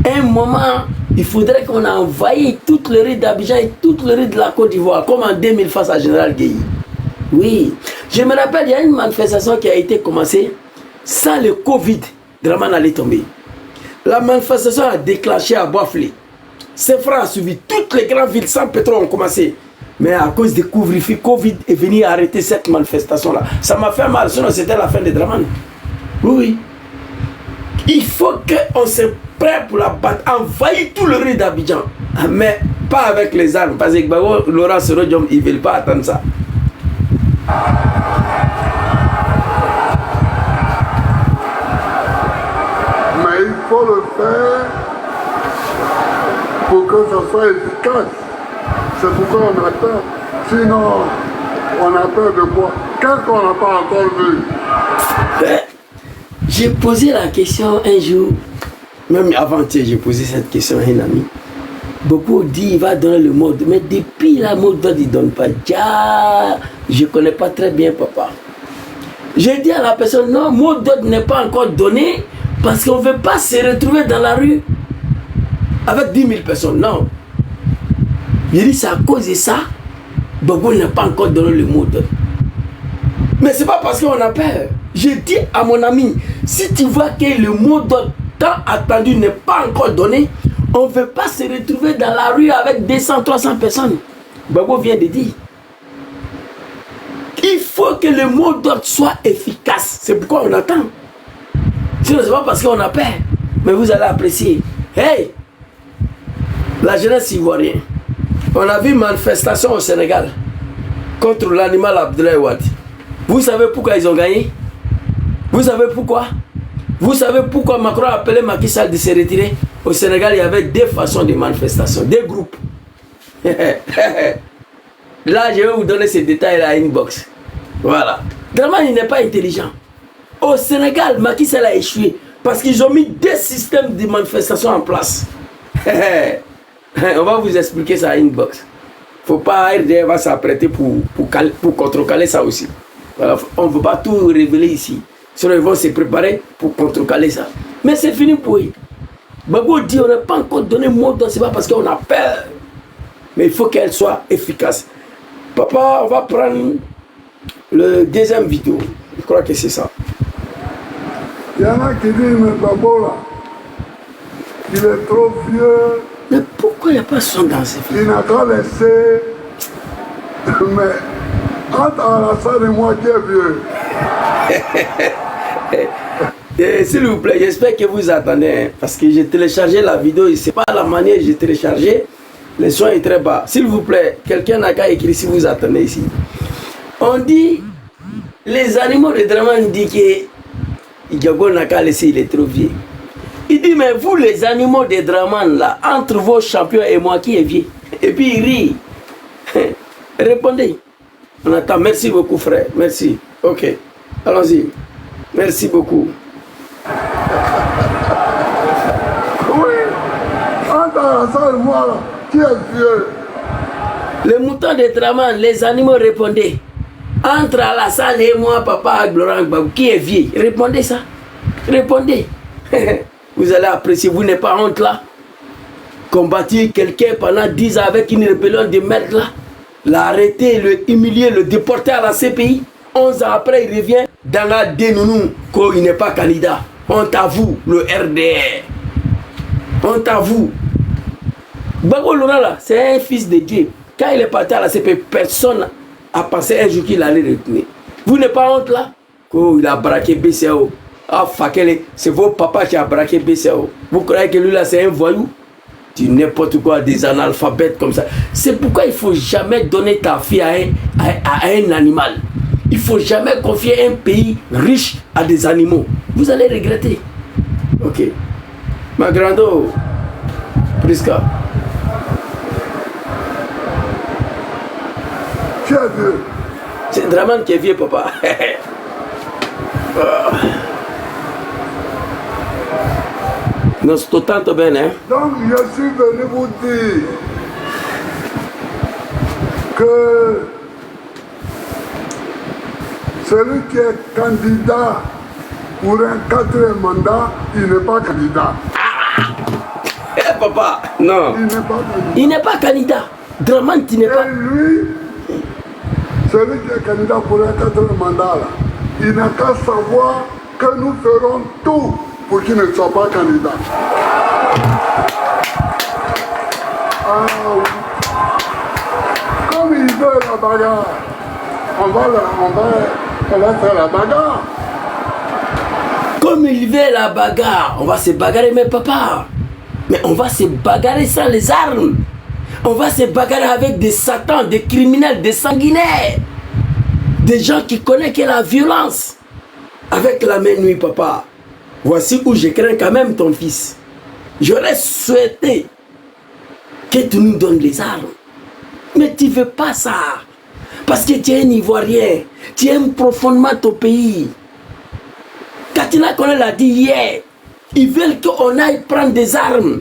Speaker 2: À un moment, il faudrait qu'on envahisse toutes les rues d'Abidjan et toutes les rues de la Côte d'Ivoire, comme en 2000 face à Général Guéhi. Oui, je me rappelle, il y a une manifestation qui a été commencée. Sans le Covid, Draman allait tomber. La manifestation a déclenché à Boisflé. Ses frères ont suivi. Toutes les grandes villes sans pétrole ont commencé. Mais à cause des couvre-feu, Covid est venu arrêter cette manifestation-là. Ça m'a fait mal, sinon c'était la fin de Draman. Oui. Il faut qu'on se prenne pour la battre. Envahir tout le riz d'Abidjan. Mais pas avec les armes. Parce que Gbagbo, Laurent Serodium, ils ne veulent pas attendre ça.
Speaker 3: Mais il faut le faire pour que ça soit efficace. C'est pourquoi on a peur. Sinon, on a peur de quoi? Qu'est-ce qu'on n'a pas encore vu?
Speaker 2: J'ai posé la question un jour, même avant-hier, j'ai posé cette question à un ami. Beaucoup disent qu'il va donner le mot, mais depuis la mot d'ordre, il ne donne pas. Je ne connais pas très bien, papa. J'ai dit à la personne, non, mot d'ordre n'est pas encore donné parce qu'on ne veut pas se retrouver dans la rue avec 10 000 personnes. Non. J'ai dit, c'est à cause de ça, Gbagbo n'a pas encore donné le mot d'ordre. Mais ce n'est pas parce qu'on a peur. J'ai dit à mon ami, si tu vois que le mot d'ordre tant attendu n'est pas encore donné, on ne veut pas se retrouver dans la rue avec 200, 300 personnes. Gbagbo vient de dire. Il faut que le mot d'ordre soit efficace. C'est pourquoi on attend. Sinon, ce n'est pas parce qu'on a peur. Mais vous allez apprécier. Hey, la jeunesse ivoirienne. On a vu une manifestation au Sénégal contre l'animal Abdoulaye Wade. Vous savez pourquoi ils ont gagné? Vous savez pourquoi? Vous savez pourquoi Macron a appelé Macky Sall de se retirer? Au Sénégal, il y avait deux façons de manifestation, deux groupes. Là, je vais vous donner ces détails à inbox. Voilà. Draman, il n'est pas intelligent. Au Sénégal, Macky Sall a échoué parce qu'ils ont mis deux systèmes de manifestation en place. On va vous expliquer ça à inbox. Faut pas, RDR va s'apprêter pour contrecaler ça aussi. Voilà. On ne veut pas tout révéler ici. Sinon, ils vont se préparer pour contrecaler ça. Mais c'est fini pour eux. Gbagbo dit on n'a pas encore donné mot d'ordre, c'est pas parce qu'on a peur. Mais il faut qu'elle soit efficace. Papa, on va prendre le deuxième vidéo. Je crois que c'est ça.
Speaker 3: Il y en a qui disent, mais Gbagbo là, il est trop vieux.
Speaker 2: Mais pourquoi il n'y a pas son dans ces films?
Speaker 3: Il n'a qu'à laisser. Mais entre Alassane et moi qui est vieux.
Speaker 2: S'il vous plaît, j'espère que vous attendez, hein, parce que j'ai téléchargé la vidéo, c'est pas la manière que j'ai téléchargé, le son est très bas. S'il vous plaît, quelqu'un n'a qu'à écrire si vous attendez ici. On dit, les animaux de Draman disent que Diago n'a qu'à laisser, il est trop vieux. Il dit, mais vous les animaux de Draman là, entre vos champions et moi qui est vieux. Et puis il rit. Répondez. On attend. Merci beaucoup frère, merci. Ok, allons-y. Merci beaucoup.
Speaker 3: Oui, entre Alassane et moi, là, qui est vieux?
Speaker 2: Les moutons de Draman, les animaux répondaient. Entre Alassane et moi, papa Laurent Gbagbo, qui est vieux? Répondez ça. Répondez. Vous allez apprécier, vous n'êtes pas honte là. Combattre quelqu'un pendant 10 ans avec une rébellion de merde là. L'arrêter, le humilier, le déporter à la CPI. 11 ans après, il revient dans la dénounou qu'il n'est pas candidat. Honte à vous, le RDR. Honte à vous. Gbagbo Laurent là, c'est un fils de Dieu. Quand il est parti à la CPI, personne n'a pensé un jour qu'il allait retenir. Vous n'êtes pas honte là? Il a braqué BCAO. Ah, Fakele, c'est vos papas qui a braqué BCAO. Vous croyez que lui là c'est un voyou? Tu n'importe quoi, des analphabètes comme ça. C'est pourquoi il ne faut jamais donner ta fille à un animal. Il ne faut jamais confier un pays riche à des animaux. Vous allez regretter. Ok. Ma grande Priska.
Speaker 3: Qui est vieux?
Speaker 2: C'est Draman qui est vieux, papa. Non, c'est tanto bene, hein?
Speaker 3: Donc, je suis venu vous dire que celui qui est candidat pour un 4e mandat, il n'est pas candidat.
Speaker 2: Eh, papa, non.
Speaker 3: Il n'est pas candidat.
Speaker 2: Il n'est pas candidat. Draman, tu n'es pas...
Speaker 3: Et lui, celui qui est candidat pour un 4e mandat, là, il n'a qu'à savoir que nous ferons tout pour qu'il ne soit pas candidat. Ah oui. Comme il veut la bagarre, on va faire la bagarre.
Speaker 2: Comme il veut la bagarre, on va se bagarrer, mais papa. Mais on va se bagarrer sans les armes. On va se bagarrer avec des satans, des criminels, des sanguinaires. Des gens qui connaissent que la violence. Avec la main nue, papa. Voici où je crains quand même ton fils. J'aurais souhaité que tu nous donnes les armes. Mais tu ne veux pas ça. Parce que tu es un Ivoirien. Tu aimes profondément ton pays. Katina Koné l'a dit hier. Ils veulent qu'on aille prendre des armes.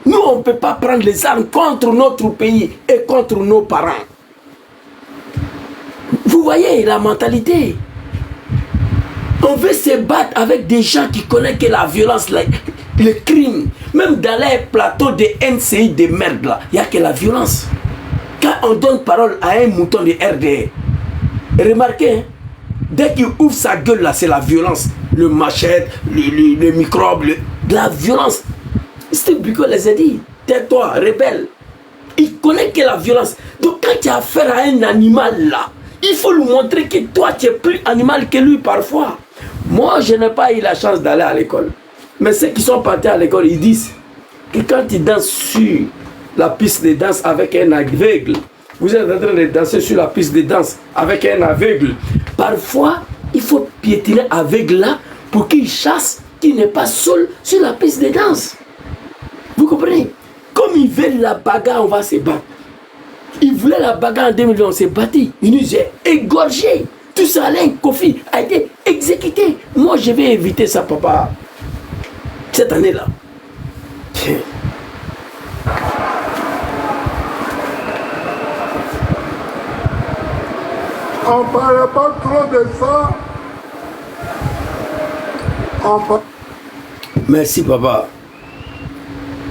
Speaker 2: Nous, on ne peut pas prendre les armes contre notre pays et contre nos parents. Vous voyez la mentalité. On veut se battre avec des gens qui connaissent que la violence, le crime. Même dans les plateaux de NCI de merde, là, il n'y a que la violence. Quand on donne parole à un mouton de RDR, remarquez, hein, dès qu'il ouvre sa gueule, là, c'est la violence. Le machette, le microbe, la violence. C'était Biko les a dit, tais-toi, rebelle. Il connaît que la violence. Donc quand tu as affaire à un animal, là, il faut lui montrer que toi, tu es plus animal que lui parfois. Moi, je n'ai pas eu la chance d'aller à l'école. Mais ceux qui sont partis à l'école, ils disent que quand ils dansent sur la piste de danse avec un aveugle, vous êtes en train de danser sur la piste de danse avec un aveugle. Parfois, il faut piétiner aveugle là pour qu'il chasse, qu'il n'est pas seul sur la piste de danse. Vous comprenez? Comme ils veulent la bagarre, on va se battre. Ils voulaient la bagarre en 2020, on s'est battu. Ils nous ont égorgés. Tout ça, Alain Kofi a été exécuté. Moi, je vais éviter ça, papa. Cette année-là.
Speaker 3: On ne parle pas trop de ça.
Speaker 2: Merci, papa.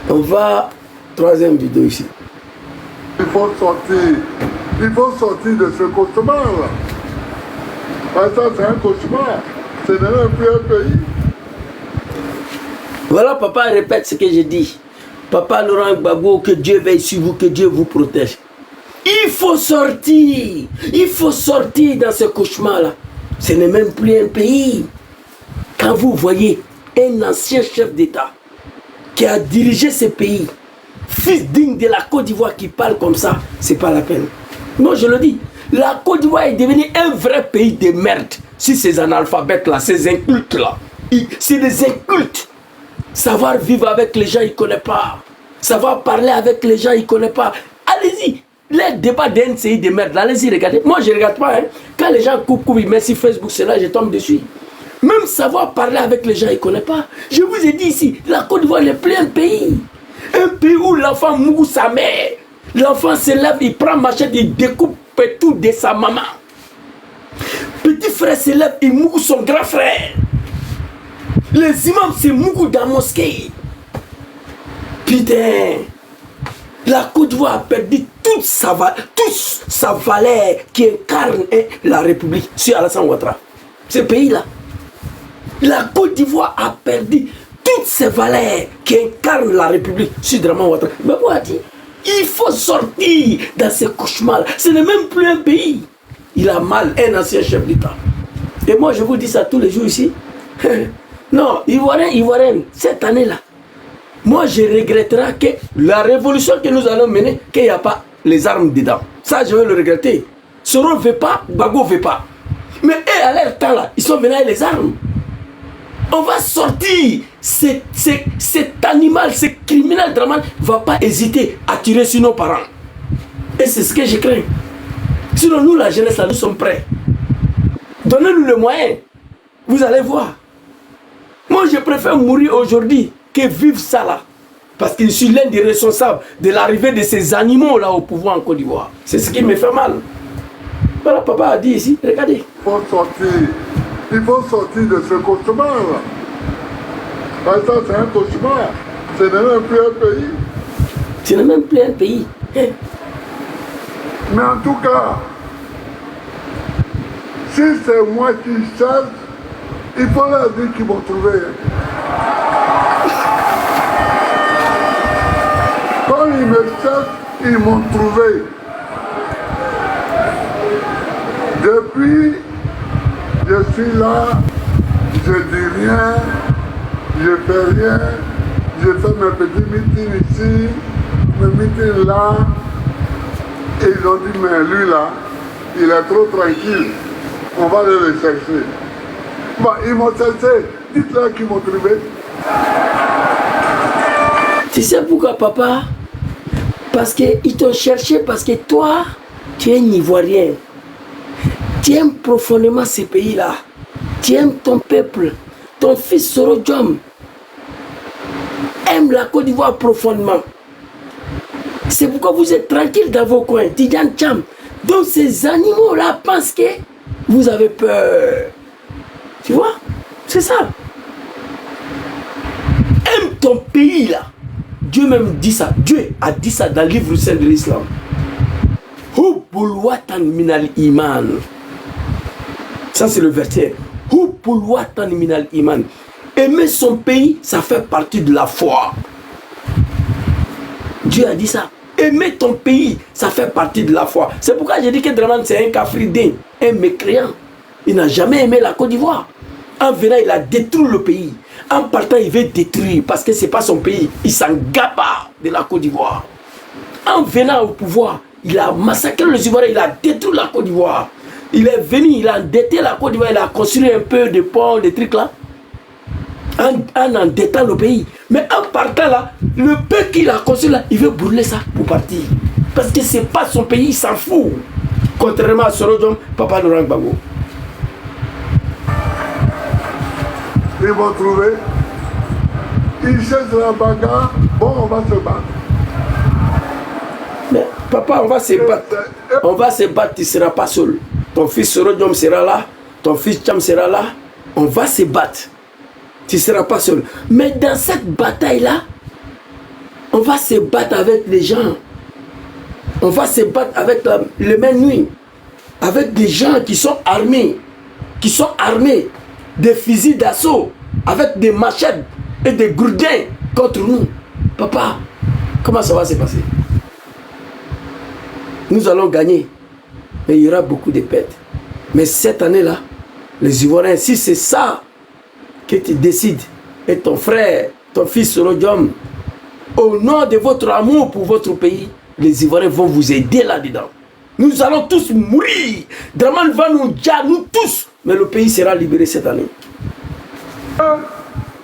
Speaker 2: On va... Troisième vidéo ici.
Speaker 3: Il faut sortir de ce cauchemar-là. Parce que ça, c'est un cauchemar. Ce n'est même plus un pays.
Speaker 2: Voilà, papa répète ce que j'ai dit. Papa Laurent Gbagbo, que Dieu veille sur vous, que Dieu vous protège. Il faut sortir. Il faut sortir dans ce cauchemar-là. Ce n'est même plus un pays. Quand vous voyez un ancien chef d'État qui a dirigé ce pays, fils digne de la Côte d'Ivoire qui parle comme ça, c'est pas la peine. Moi je le dis, la Côte d'Ivoire est devenue un vrai pays de merde. Si ces analphabètes-là, ces incultes-là, c'est des incultes. Savoir vivre avec les gens, ils ne connaissent pas. Savoir parler avec les gens, ils ne connaissent pas. Allez-y, les débats d'NCI de merde, allez-y, regardez. Moi, je ne regarde pas. Hein. Quand les gens coupent, ils mettent sur Facebook, c'est là, je tombe dessus. Même savoir parler avec les gens, ils ne connaissent pas. Je vous ai dit ici, la Côte d'Ivoire est plein pays. Un pays où l'enfant mourut sa mère. L'enfant se lève, il prend machette, il découpe tout de sa maman. Petit frère se lève, il mourut son grand frère. Les imams se mourent dans la mosquée. Putain. La Côte d'Ivoire a perdu toute sa valeur qui incarne la République sur Alassane Ouattara. Ce pays-là. La Côte d'Ivoire a perdu toutes ses valeurs qui incarnent la République sur Draman Ouattara. Mais moi, je dis, il faut sortir dans ce cauchemar. Ce n'est même plus un pays. Il a mal, un ancien chef d'État. Et moi, je vous dis ça tous les jours ici. Non, Ivoirien, cette année-là, moi, je regretterai que la révolution que nous allons mener, qu'il n'y a pas les armes dedans. Ça, je vais le regretter. Soro ne veut pas, Bago ne veut pas. Mais eux, à leur temps, là, ils sont venus avec les armes. On va sortir. Cet animal, ce criminel Draman ne va pas hésiter à tirer sur nos parents. Et c'est ce que je crains. Sinon, nous, la jeunesse, là, nous sommes prêts. Donnez-nous le moyen. Vous allez voir. Moi, je préfère mourir aujourd'hui que vivre ça là. Parce que je suis l'un des responsables de l'arrivée de ces animaux-là au pouvoir en Côte d'Ivoire. C'est ce qui me fait mal. Voilà, papa a dit ici, regardez.
Speaker 3: Il faut sortir de ce cauchemar-là. Ça, c'est un cauchemar. Ce n'est même plus un pays.
Speaker 2: Ce n'est même plus un pays.
Speaker 3: Mais en tout cas, si c'est moi qui cherche, il faut leur dire qu'ils vont trouver. Quand ils me cherchent, ils m'ont trouvé. Depuis, je suis là, je dis rien, je fais rien, je fais mes petits meetings ici, mes meetings là. Et ils ont dit, mais lui là, il est trop tranquille, on va aller le chercher. Bon, ils m'ont cherché, dites-leur qu'ils m'ont trouvé.
Speaker 2: Tu sais pourquoi, papa? Parce qu'ils t'ont cherché, parce que toi, tu es un Ivoirien. Tu aimes profondément ce pays-là. Tu aimes ton peuple. Ton fils Soro Diom aime la Côte d'Ivoire profondément. C'est pourquoi vous êtes tranquille dans vos coins. Tidjane Thiam. Donc ces animaux-là pensent que vous avez peur. Tu vois? C'est ça. Aime ton pays là. Dieu même dit ça. Dieu a dit ça dans le livre saint de l'Islam. Hubbul minal iman. Ça c'est le verset. Hubbul minal iman. Aimer son pays, ça fait partie de la foi. Dieu a dit ça. Aimer ton pays, ça fait partie de la foi. C'est pourquoi j'ai dit que Draman c'est un cafridin, un mécréant. Il n'a jamais aimé la Côte d'Ivoire. En venant, il a détruit le pays. En partant, il veut détruire parce que ce n'est pas son pays. Il s'en gaba de la Côte d'Ivoire. En venant au pouvoir, il a massacré les Ivoiriens, il a détruit la Côte d'Ivoire. Il est venu, il a endetté la Côte d'Ivoire, il a construit un peu de ponts, des trucs là. En endettant le pays. Mais en partant là, le peu qu'il a construit là, il veut brûler ça pour partir. Parce que ce n'est pas son pays, il s'en fout. Contrairement à Soro Diom, Papa Laurent Gbagbo.
Speaker 3: Ils vont trouver. Ils cherchent la bagarre. Bon, on va se battre.
Speaker 2: Mais papa, on va se battre. On va se battre, tu ne seras pas seul. Ton fils Soro Diom sera là. Ton fils Thiam sera là. On va se battre. Tu ne seras pas seul. Mais dans cette bataille-là, on va se battre avec les gens. On va se battre avec les mains nues. Avec des gens qui sont armés. Qui sont armés. Des fusils d'assaut. Avec des machettes et des gourdins contre nous. Papa, comment ça va se passer? Nous allons gagner. Mais il y aura beaucoup de pertes. Mais cette année-là, les Ivoiriens, si c'est ça que tu décides, et ton frère, ton fils Sorodium, au nom de votre amour pour votre pays, les Ivoiriens vont vous aider là-dedans. Nous allons tous mourir. Draman va nous dire, nous tous. Mais le pays sera libéré cette année.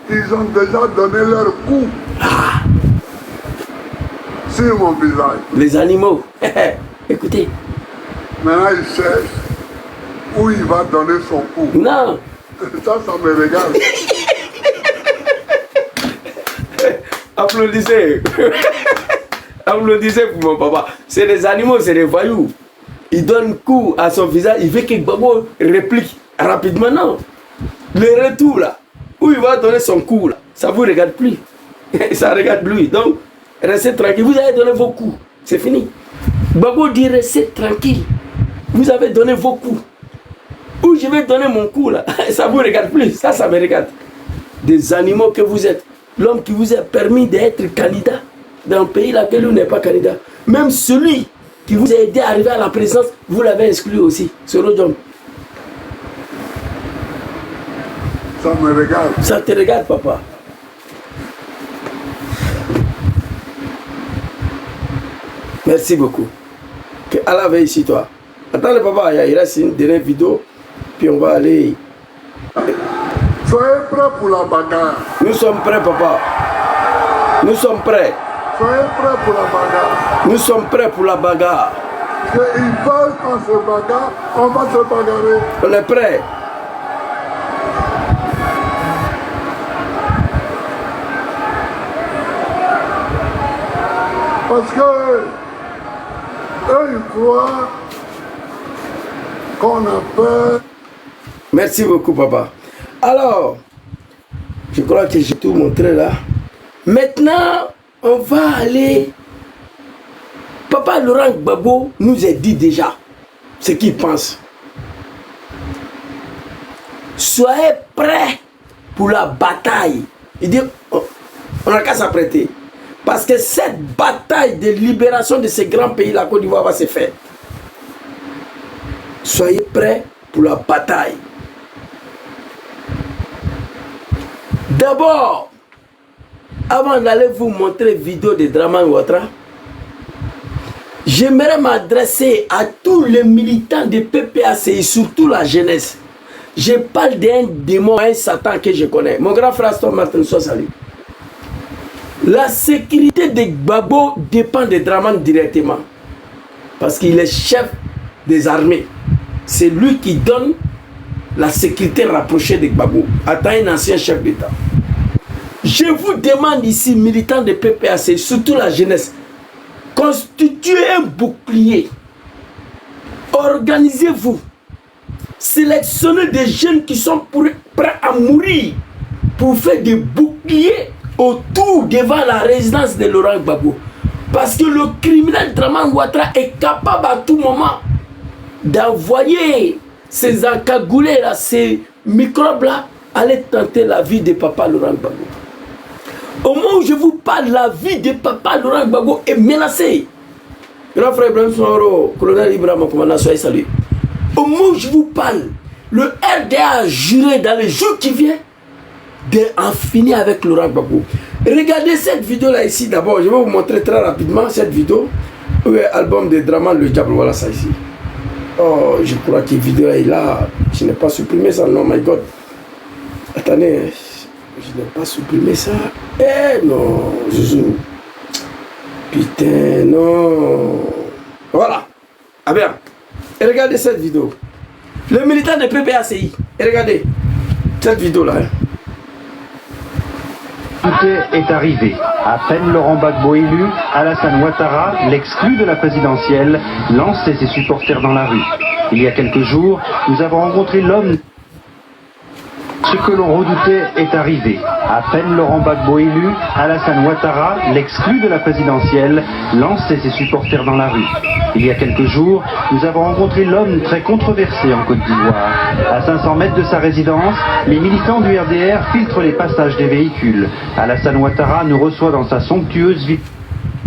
Speaker 3: Ils ont déjà donné leur coup sur mon visage.
Speaker 2: Les animaux. Écoutez.
Speaker 3: Maintenant, il cherche où il va donner son coup.
Speaker 2: Non.
Speaker 3: Ça me regarde.
Speaker 2: Applaudissez. Applaudissez pour mon papa. C'est des animaux, c'est des voyous. Il donne coup à son visage, il veut que Gbagbo réplique rapidement. Non. Le retour là, où il va donner son coup là, ça ne vous regarde plus. Ça regarde lui. Donc, restez tranquille. Vous avez donné vos coups. C'est fini. Gbagbo dit restez tranquille. Vous avez donné vos coups. Où je vais donner mon coup là, ça ne vous regarde plus. Ça me regarde. Des animaux que vous êtes. L'homme qui vous a permis d'être candidat dans un pays dans lequel vous n'êtes pas candidat. Même celui qui vous a aidé à arriver à la présidence, vous l'avez exclu aussi. Sorodium.
Speaker 3: Ça me regarde.
Speaker 2: Ça te regarde, papa. Merci beaucoup. Que Allah veille ici, toi. Attends, papa, il reste une dernière vidéo, puis on va aller.
Speaker 3: Soyez prêts pour la bagarre.
Speaker 2: Nous sommes prêts, papa. Nous sommes prêts.
Speaker 3: Soyez prêts pour la bagarre.
Speaker 2: Nous sommes prêts pour la bagarre.
Speaker 3: Ils veulent qu'on se bagarre, on va se bagarrer.
Speaker 2: On est prêts.
Speaker 3: Parce que eux, ils croient qu'on a peur.
Speaker 2: Merci beaucoup, papa. Alors, je crois que j'ai tout montré là. Maintenant, on va aller. Papa Laurent Gbagbo nous a dit déjà ce qu'il pense. Soyez prêts pour la bataille. Il dit, on n'a qu'à s'apprêter. Parce que cette bataille de libération de ce grand pays, la Côte d'Ivoire, va se faire. Soyez prêts pour la bataille. D'abord, avant d'aller vous montrer la vidéo de Draman Ouattara, j'aimerais m'adresser à tous les militants de PPACI, surtout la jeunesse. Je parle d'un démon, un Satan que je connais. Mon grand frère Astor Martin, soit salut. La sécurité de Gbagbo dépend de Draman directement. Parce qu'il est chef des armées. C'est lui qui donne la sécurité rapprochée de Gbagbo. Attends, un ancien chef d'État. Je vous demande ici, militants de PPAC, surtout la jeunesse, constituez un bouclier. Organisez-vous. Sélectionnez des jeunes qui sont prêts à mourir pour faire des boucliers autour devant la résidence de Laurent Gbagbo. Parce que le criminel Draman Ouattara est capable à tout moment d'envoyer ces encagoulés là, ces microbes là, aller tenter la vie de papa Laurent Gbagbo. Au moment où je vous parle, la vie de papa Laurent Gbagbo est menacée. Grand frère Ibrahim Soro, colonel Ibrahim, commandant, soyez salués. Au moment où je vous parle, le RDA a juré dans les jours qui viennent d'en finir avec Laurent Gbagbo. Regardez cette vidéo là ici d'abord. Je vais vous montrer très rapidement cette vidéo. Oui, album de Draman le Diable, voilà ça ici. Oh, je crois que la vidéo est là. Je n'ai pas supprimé ça, non, my God. Attendez, je n'ai pas supprimé ça. Eh non, Zouzou. Putain, non. Voilà. Ah bien. Et regardez cette vidéo. Le militant de PPACI. Et regardez cette vidéo là.
Speaker 6: Est arrivé. À peine Laurent Gbagbo élu, Alassane Ouattara, l'exclu de la présidentielle, lançait ses supporters dans la rue. Il y a quelques jours, nous avons rencontré l'homme. Ce que l'on redoutait est arrivé. À peine Laurent Gbagbo élu, Alassane Ouattara, l'exclu de la présidentielle, lançait ses supporters dans la rue. Il y a quelques jours, nous avons rencontré l'homme très controversé en Côte d'Ivoire. À 500 mètres de sa résidence, les militants du RDR filtrent les passages des véhicules. Alassane Ouattara nous reçoit dans sa somptueuse ville.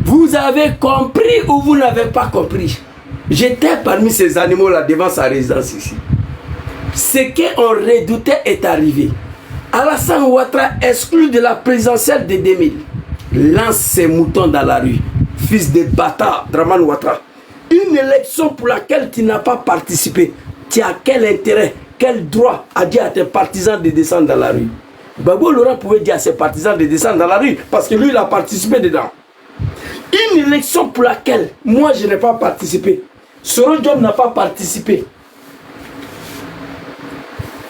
Speaker 2: Vous avez compris ou vous n'avez pas compris? J'étais parmi ces animaux-là devant sa résidence ici. Ce qu'on redoutait est arrivé. Alassane Ouattara, exclu de la présidentielle de 2000, lance ses moutons dans la rue. Fils de bâtard, Dramane Ouattara. Une élection pour laquelle tu n'as pas participé. Tu as quel intérêt, quel droit à dire à tes partisans de descendre dans la rue? Gbagbo Laurent pouvait dire à ses partisans de descendre dans la rue parce que lui, il a participé dedans. Une élection pour laquelle moi, je n'ai pas participé. Soro Diom n'a pas participé.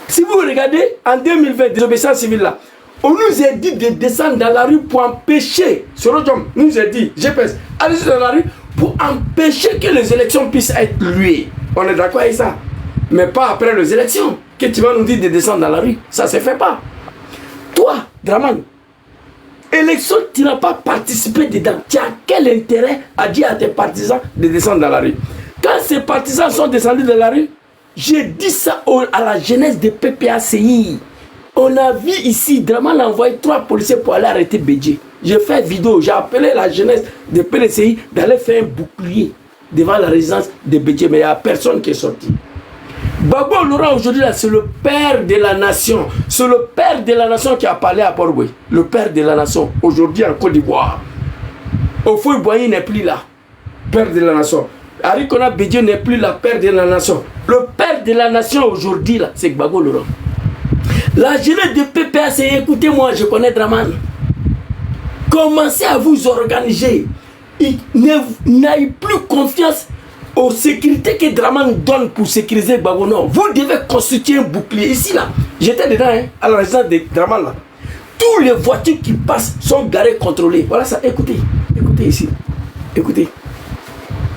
Speaker 2: Si vous regardez, en 2020, désobéissance civile là, on nous a dit de descendre dans la rue pour empêcher, Soro Diom nous a dit, GPS, allez dans la rue pour empêcher que les élections puissent être luées. On est d'accord avec ça. Mais pas après les élections, que tu vas nous dire de descendre dans la rue. Ça ne se fait pas. Toi, Dramane, élection, tu n'as pas participé dedans. Tu as quel intérêt à dire à tes partisans de descendre dans la rue? Quand ces partisans sont descendus dans la rue, j'ai dit ça à la jeunesse de PPACI. On a vu ici, Dramane a envoyé 3 policiers pour aller arrêter Bédié. J'ai fait vidéo, j'ai appelé la jeunesse de PPACI d'aller faire un bouclier devant la résidence de Bédié, mais il n'y a personne qui est sorti. Gbagbo Laurent aujourd'hui, c'est le père de la nation. C'est le père de la nation qui a parlé à Port-Boué. Le père de la nation, aujourd'hui en Côte d'Ivoire. Ofoy Boigny n'est plus là. Père de la nation. Arikona Bédié n'est plus la père de la nation. Le père de la nation aujourd'hui, là, c'est Gbagbo Laurent. La jeunesse de PPACI, écoutez-moi, je connais Dramane. Commencez à vous organiser. N'ayez plus confiance aux sécurités que Dramane donne pour sécuriser Gbagbo. Non, vous devez constituer un bouclier. Ici, là, j'étais dedans, hein, à la résidence de Dramane, là. Tous les voitures qui passent sont garées, contrôlées. Voilà ça, écoutez, écoutez ici. Écoutez.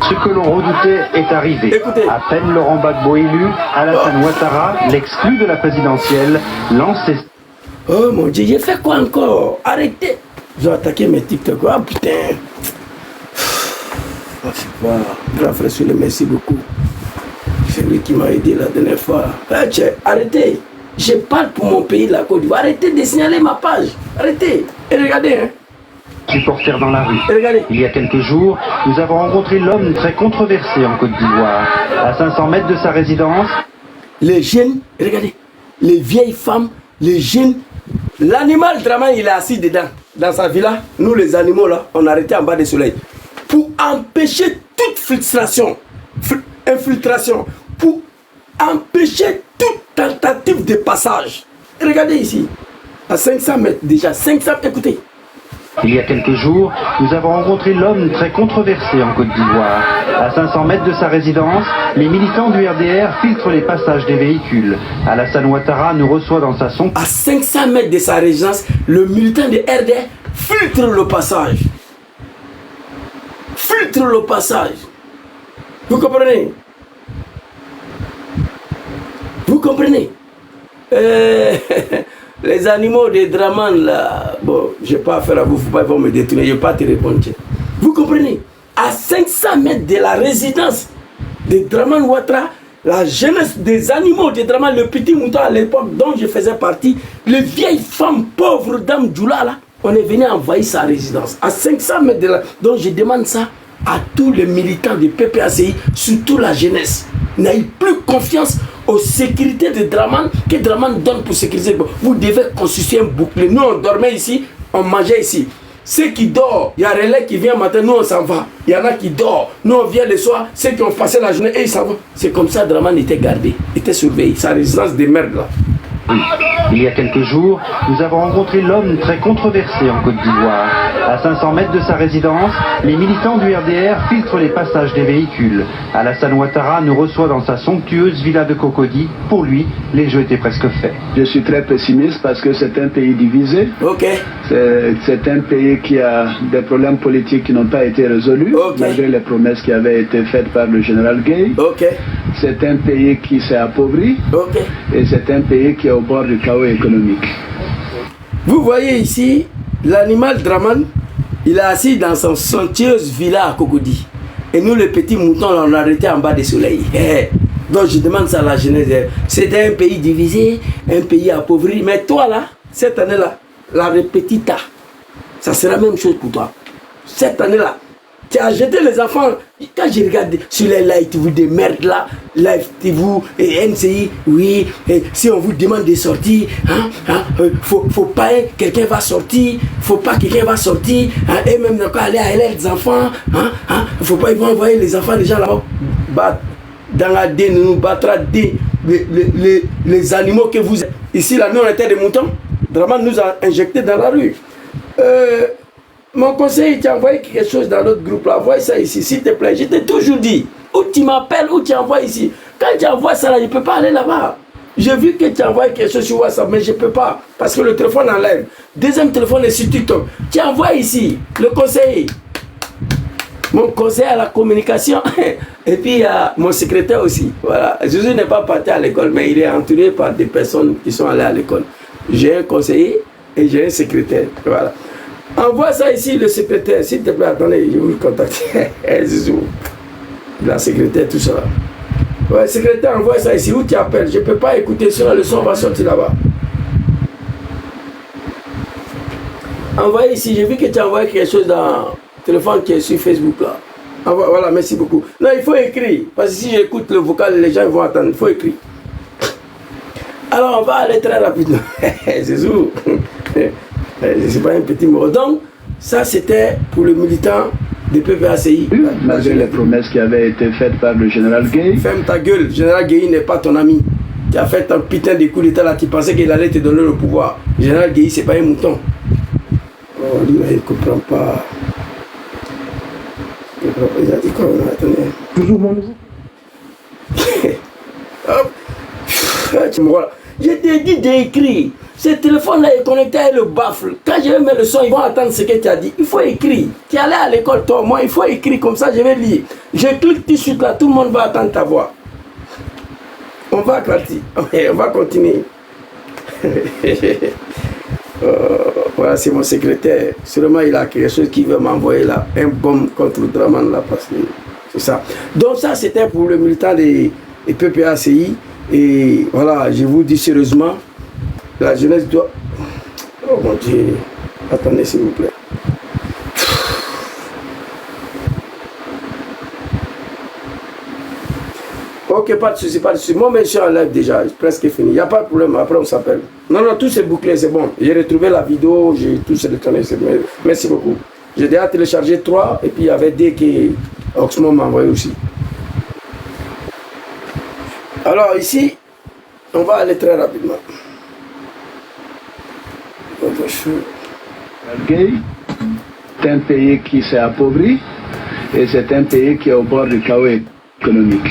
Speaker 6: Ce que l'on redoutait est arrivé.
Speaker 2: Écoutez.
Speaker 6: À peine Laurent Gbagbo élu, Alassane Ouattara, l'exclu de la présidentielle, lance ses...
Speaker 2: Oh mon Dieu, j'ai fait quoi encore? Arrêtez. J'ai attaqué mes TikTok. Ah putain. Grand frère Soule, merci beaucoup. C'est lui qui m'a aidé la dernière fois. Arrêtez. Je parle pour mon pays, la Côte d'Ivoire. Arrêtez de signaler ma page. Arrêtez. Et regardez, hein.
Speaker 6: Supporters dans la rue.
Speaker 2: Et regardez.
Speaker 6: Il y a quelques jours, nous avons rencontré l'homme très controversé en Côte d'Ivoire. À 500 mètres de sa résidence,
Speaker 2: les jeunes, regardez, les vieilles femmes, les jeunes, l'animal Dramane, il est assis dedans. Dans sa villa, nous les animaux là, on a arrêté en bas du soleil. Pour empêcher toute infiltration, pour empêcher toute tentative de passage. Regardez ici, à 500 mètres déjà, 500, écoutez.
Speaker 6: il y a quelques jours, nous avons rencontré l'homme très controversé en Côte d'Ivoire. À 500 mètres de sa résidence, les militants du RDR filtrent les passages des véhicules. Alassane Ouattara nous reçoit dans sa sonde.
Speaker 2: À 500 mètres de sa résidence, le militant de RDR filtre le passage. Filtre le passage. Vous comprenez? Vous comprenez? Les animaux de Dramane là, bon, je n'ai pas affaire à vous, faut pas me détourner, je ne vais pas te répondre. Vous comprenez? À 500 mètres de la résidence de Dramane Ouattara, la jeunesse des animaux de Dramane, le petit mouton à l'époque dont je faisais partie, les vieilles femmes pauvres dames Djoula là, on est venu envahir sa résidence. À 500 mètres de là, donc je demande ça à tous les militants du PPACI, surtout la jeunesse. N'ayez plus confiance aux sécurités de Dramane que Dramane donne pour sécuriser. Vous devez constituer un bouclier. Nous, on dormait ici, on mangeait ici. Ceux qui dorment, il y a relais qui vient matin, nous on s'en va. Il y en a qui dorment, nous on vient le soir. Ceux qui ont passé la journée, et ils s'en vont. C'est comme ça Dramane était gardé, était surveillé. Sa résidence de merde là.
Speaker 6: Il y a quelques jours, nous avons rencontré l'homme très controversé en Côte d'Ivoire. À 500 mètres de sa résidence, les militants du RDR filtrent les passages des véhicules. Alassane Ouattara nous reçoit dans sa somptueuse villa de Cocody. Pour lui, les jeux étaient presque faits.
Speaker 7: Je suis très pessimiste parce que c'est un pays divisé.
Speaker 2: Ok.
Speaker 7: C'est un pays qui a des problèmes politiques qui n'ont pas été résolus, malgré les promesses qui avaient été faites par le général Gueye.
Speaker 2: Ok.
Speaker 7: C'est un pays qui s'est appauvri.
Speaker 2: Ok.
Speaker 7: Et c'est un pays qui est au bord du chaos économique.
Speaker 2: Vous voyez ici, l'animal Dramane, il est assis dans son somptueuse villa à Cocody. Et nous, les petits moutons, on a arrêté en bas du soleil. Donc je demande ça à la jeunesse. C'est un pays divisé, un pays appauvri. Mais toi là, cette année-là, la répétita, ça sera la même chose pour toi. Cette année-là, Tu as jeté les enfants. Quand je regarde sur les Live TV des merdes là, Live TV et NCI, oui, et si on vous demande de sortir, faut pas, quelqu'un va sortir, faut pas quelqu'un va sortir, et même quand aller à les enfants, faut pas, ils vont envoyer les enfants déjà là-bas, dans la D, nous battra les animaux que vous êtes. Ici, là, nous, on était des moutons. Draman nous a injectés dans la rue. Mon conseiller t'a envoyé quelque chose dans notre groupe là. Envoie ça ici, s'il te plaît. Je t'ai toujours dit. Ou tu m'appelles, ou tu envoies ici. Quand tu envoies ça là, je ne peux pas aller là-bas. J'ai vu que tu envoies quelque chose sur WhatsApp, mais je ne peux pas. Parce que le téléphone enlève. Deuxième téléphone est sur TikTok. Tu envoies ici, le conseiller. Mon conseiller à la communication. Et puis mon secrétaire aussi. Voilà. Jésus n'est pas parti à l'école, mais il est entouré par des personnes qui sont allées à l'école. J'ai un conseiller et j'ai un secrétaire. Voilà. Envoie ça ici, le secrétaire. S'il te plaît, attendez, je vais vous contacter. Zizou. La secrétaire, tout ça. Ouais, secrétaire, envoie ça ici. Où tu appelles? Je ne peux pas écouter ça. Le son va sortir là-bas. Envoie ici. J'ai vu que tu as envoyé quelque chose dans le téléphone qui est sur Facebook là. Envoie, voilà, merci beaucoup. Non, il faut écrire. Parce que si j'écoute le vocal, les gens vont attendre. Il faut écrire. Alors, on va aller très rapidement. Zizou. C'est pas un petit mot. Donc, ça c'était pour le militant de PPACI.
Speaker 7: Malgré les promesses qui avaient été faites par le général Gueye.
Speaker 2: Ferme ta gueule, le général Gueye n'est pas ton ami. Tu as fait un putain de coup d'état là, tu pensais qu'il allait te donner le pouvoir. Le général Gueye, c'est pas un mouton. Oh, lui là, il ne comprend pas. Il a dit quoi? Attendez. Toujours mon musique. Voilà. Je t'ai dit d'écrire. Ce téléphone-là est connecté à le baffle. Quand je vais mettre le son, ils vont attendre ce que tu as dit. Il faut écrire. Tu es allé à l'école, toi, moi, il faut écrire comme ça, je vais lire. Je clique tout de suite là, tout le monde va attendre ta voix. On va partir. On va continuer. Voilà, c'est mon secrétaire. Sûrement, il a quelque chose qui veut m'envoyer là. Un bombe contre le Draman là, parce que c'est ça. Donc ça, c'était pour le militant des PPACI. Et voilà, je vous dis sérieusement, la jeunesse doit... Oh mon Dieu, attendez s'il vous plaît. Ok, pas de souci, pas de souci. Moi, je suis en live déjà, presque fini. Il n'y a pas de problème, après on s'appelle. Non, non, tout c'est bouclé, c'est bon. J'ai retrouvé la vidéo, j'ai tout sélectionné. Merci beaucoup. J'ai déjà téléchargé 3 et puis il y avait des que Oxmo m'a envoyé aussi. Alors ici, on va aller très rapidement.
Speaker 7: C'est un pays qui s'est appauvri et c'est un pays qui est au bord du chaos économique.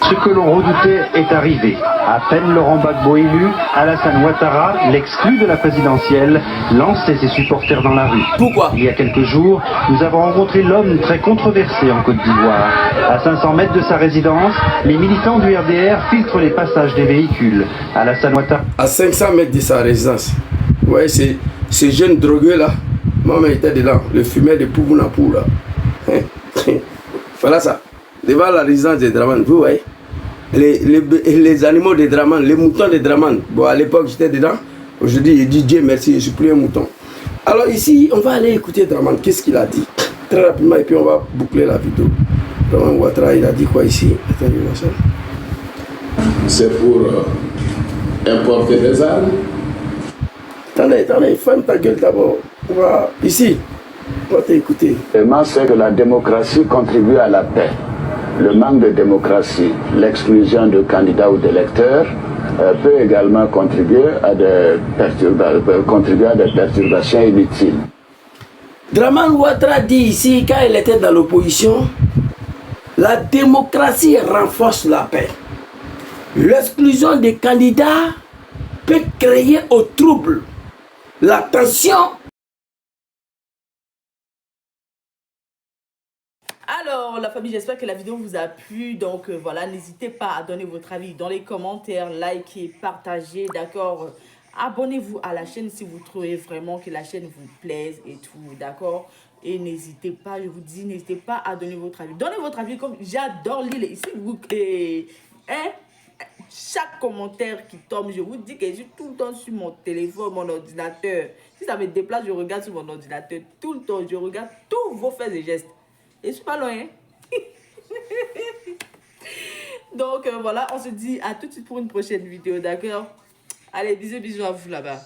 Speaker 6: Ce que l'on redoutait est arrivé. À peine Laurent Gbagbo élu, Alassane Ouattara, l'exclu de la présidentielle, lançait ses supporters dans la rue.
Speaker 2: Pourquoi?
Speaker 6: Il y a quelques jours, nous avons rencontré l'homme très controversé en Côte d'Ivoire. À 500 mètres de sa résidence, les militants du RDR filtrent les passages des véhicules. Alassane Ouattara...
Speaker 2: À 500 mètres de sa résidence. Ouais, ces jeunes drogués là, maman était dedans, le fumeur de Poubounapou là. Voilà ça. Devant la résidence de Draman, vous voyez, les animaux de Draman, les moutons de Draman. Bon, à l'époque, j'étais dedans. Aujourd'hui, je dis Dieu merci, je ne suis plus un mouton. Alors ici, on va aller écouter Draman. Qu'est-ce qu'il a dit? Très rapidement, et puis on va boucler la vidéo. Draman Ouattara, il a dit quoi ici? Attendez, moi ça.
Speaker 8: C'est pour importer des armes.
Speaker 2: Attendez, ferme ta gueule d'abord. Ici, on va t'écouter.
Speaker 7: C'est que la démocratie contribue à la paix. Le manque de démocratie, l'exclusion de candidats ou d'électeurs peut également contribuer à des perturbations inutiles.
Speaker 2: Draman Ouattara dit ici, quand il était dans l'opposition, la démocratie renforce la paix. L'exclusion des candidats peut créer au trouble, la tension.
Speaker 1: Alors la famille, j'espère que la vidéo vous a plu. Donc voilà, n'hésitez pas à donner votre avis dans les commentaires, likez, partagez, d'accord. Abonnez-vous à la chaîne si vous trouvez vraiment que la chaîne vous plaise et tout, d'accord. Et n'hésitez pas, je vous dis, n'hésitez pas à donner votre avis. Donnez votre avis, comme j'adore lire, s'il vous plaît. Hein? chaque commentaire qui tombe. Je vous dis que je suis tout le temps sur mon téléphone, mon ordinateur. Si ça me déplace, je regarde sur mon ordinateur tout le temps. Je regarde tous vos faits et gestes. Et je suis pas loin. Hein? Donc voilà, on se dit à tout de suite pour une prochaine vidéo, d'accord? Allez, bisous à vous là-bas.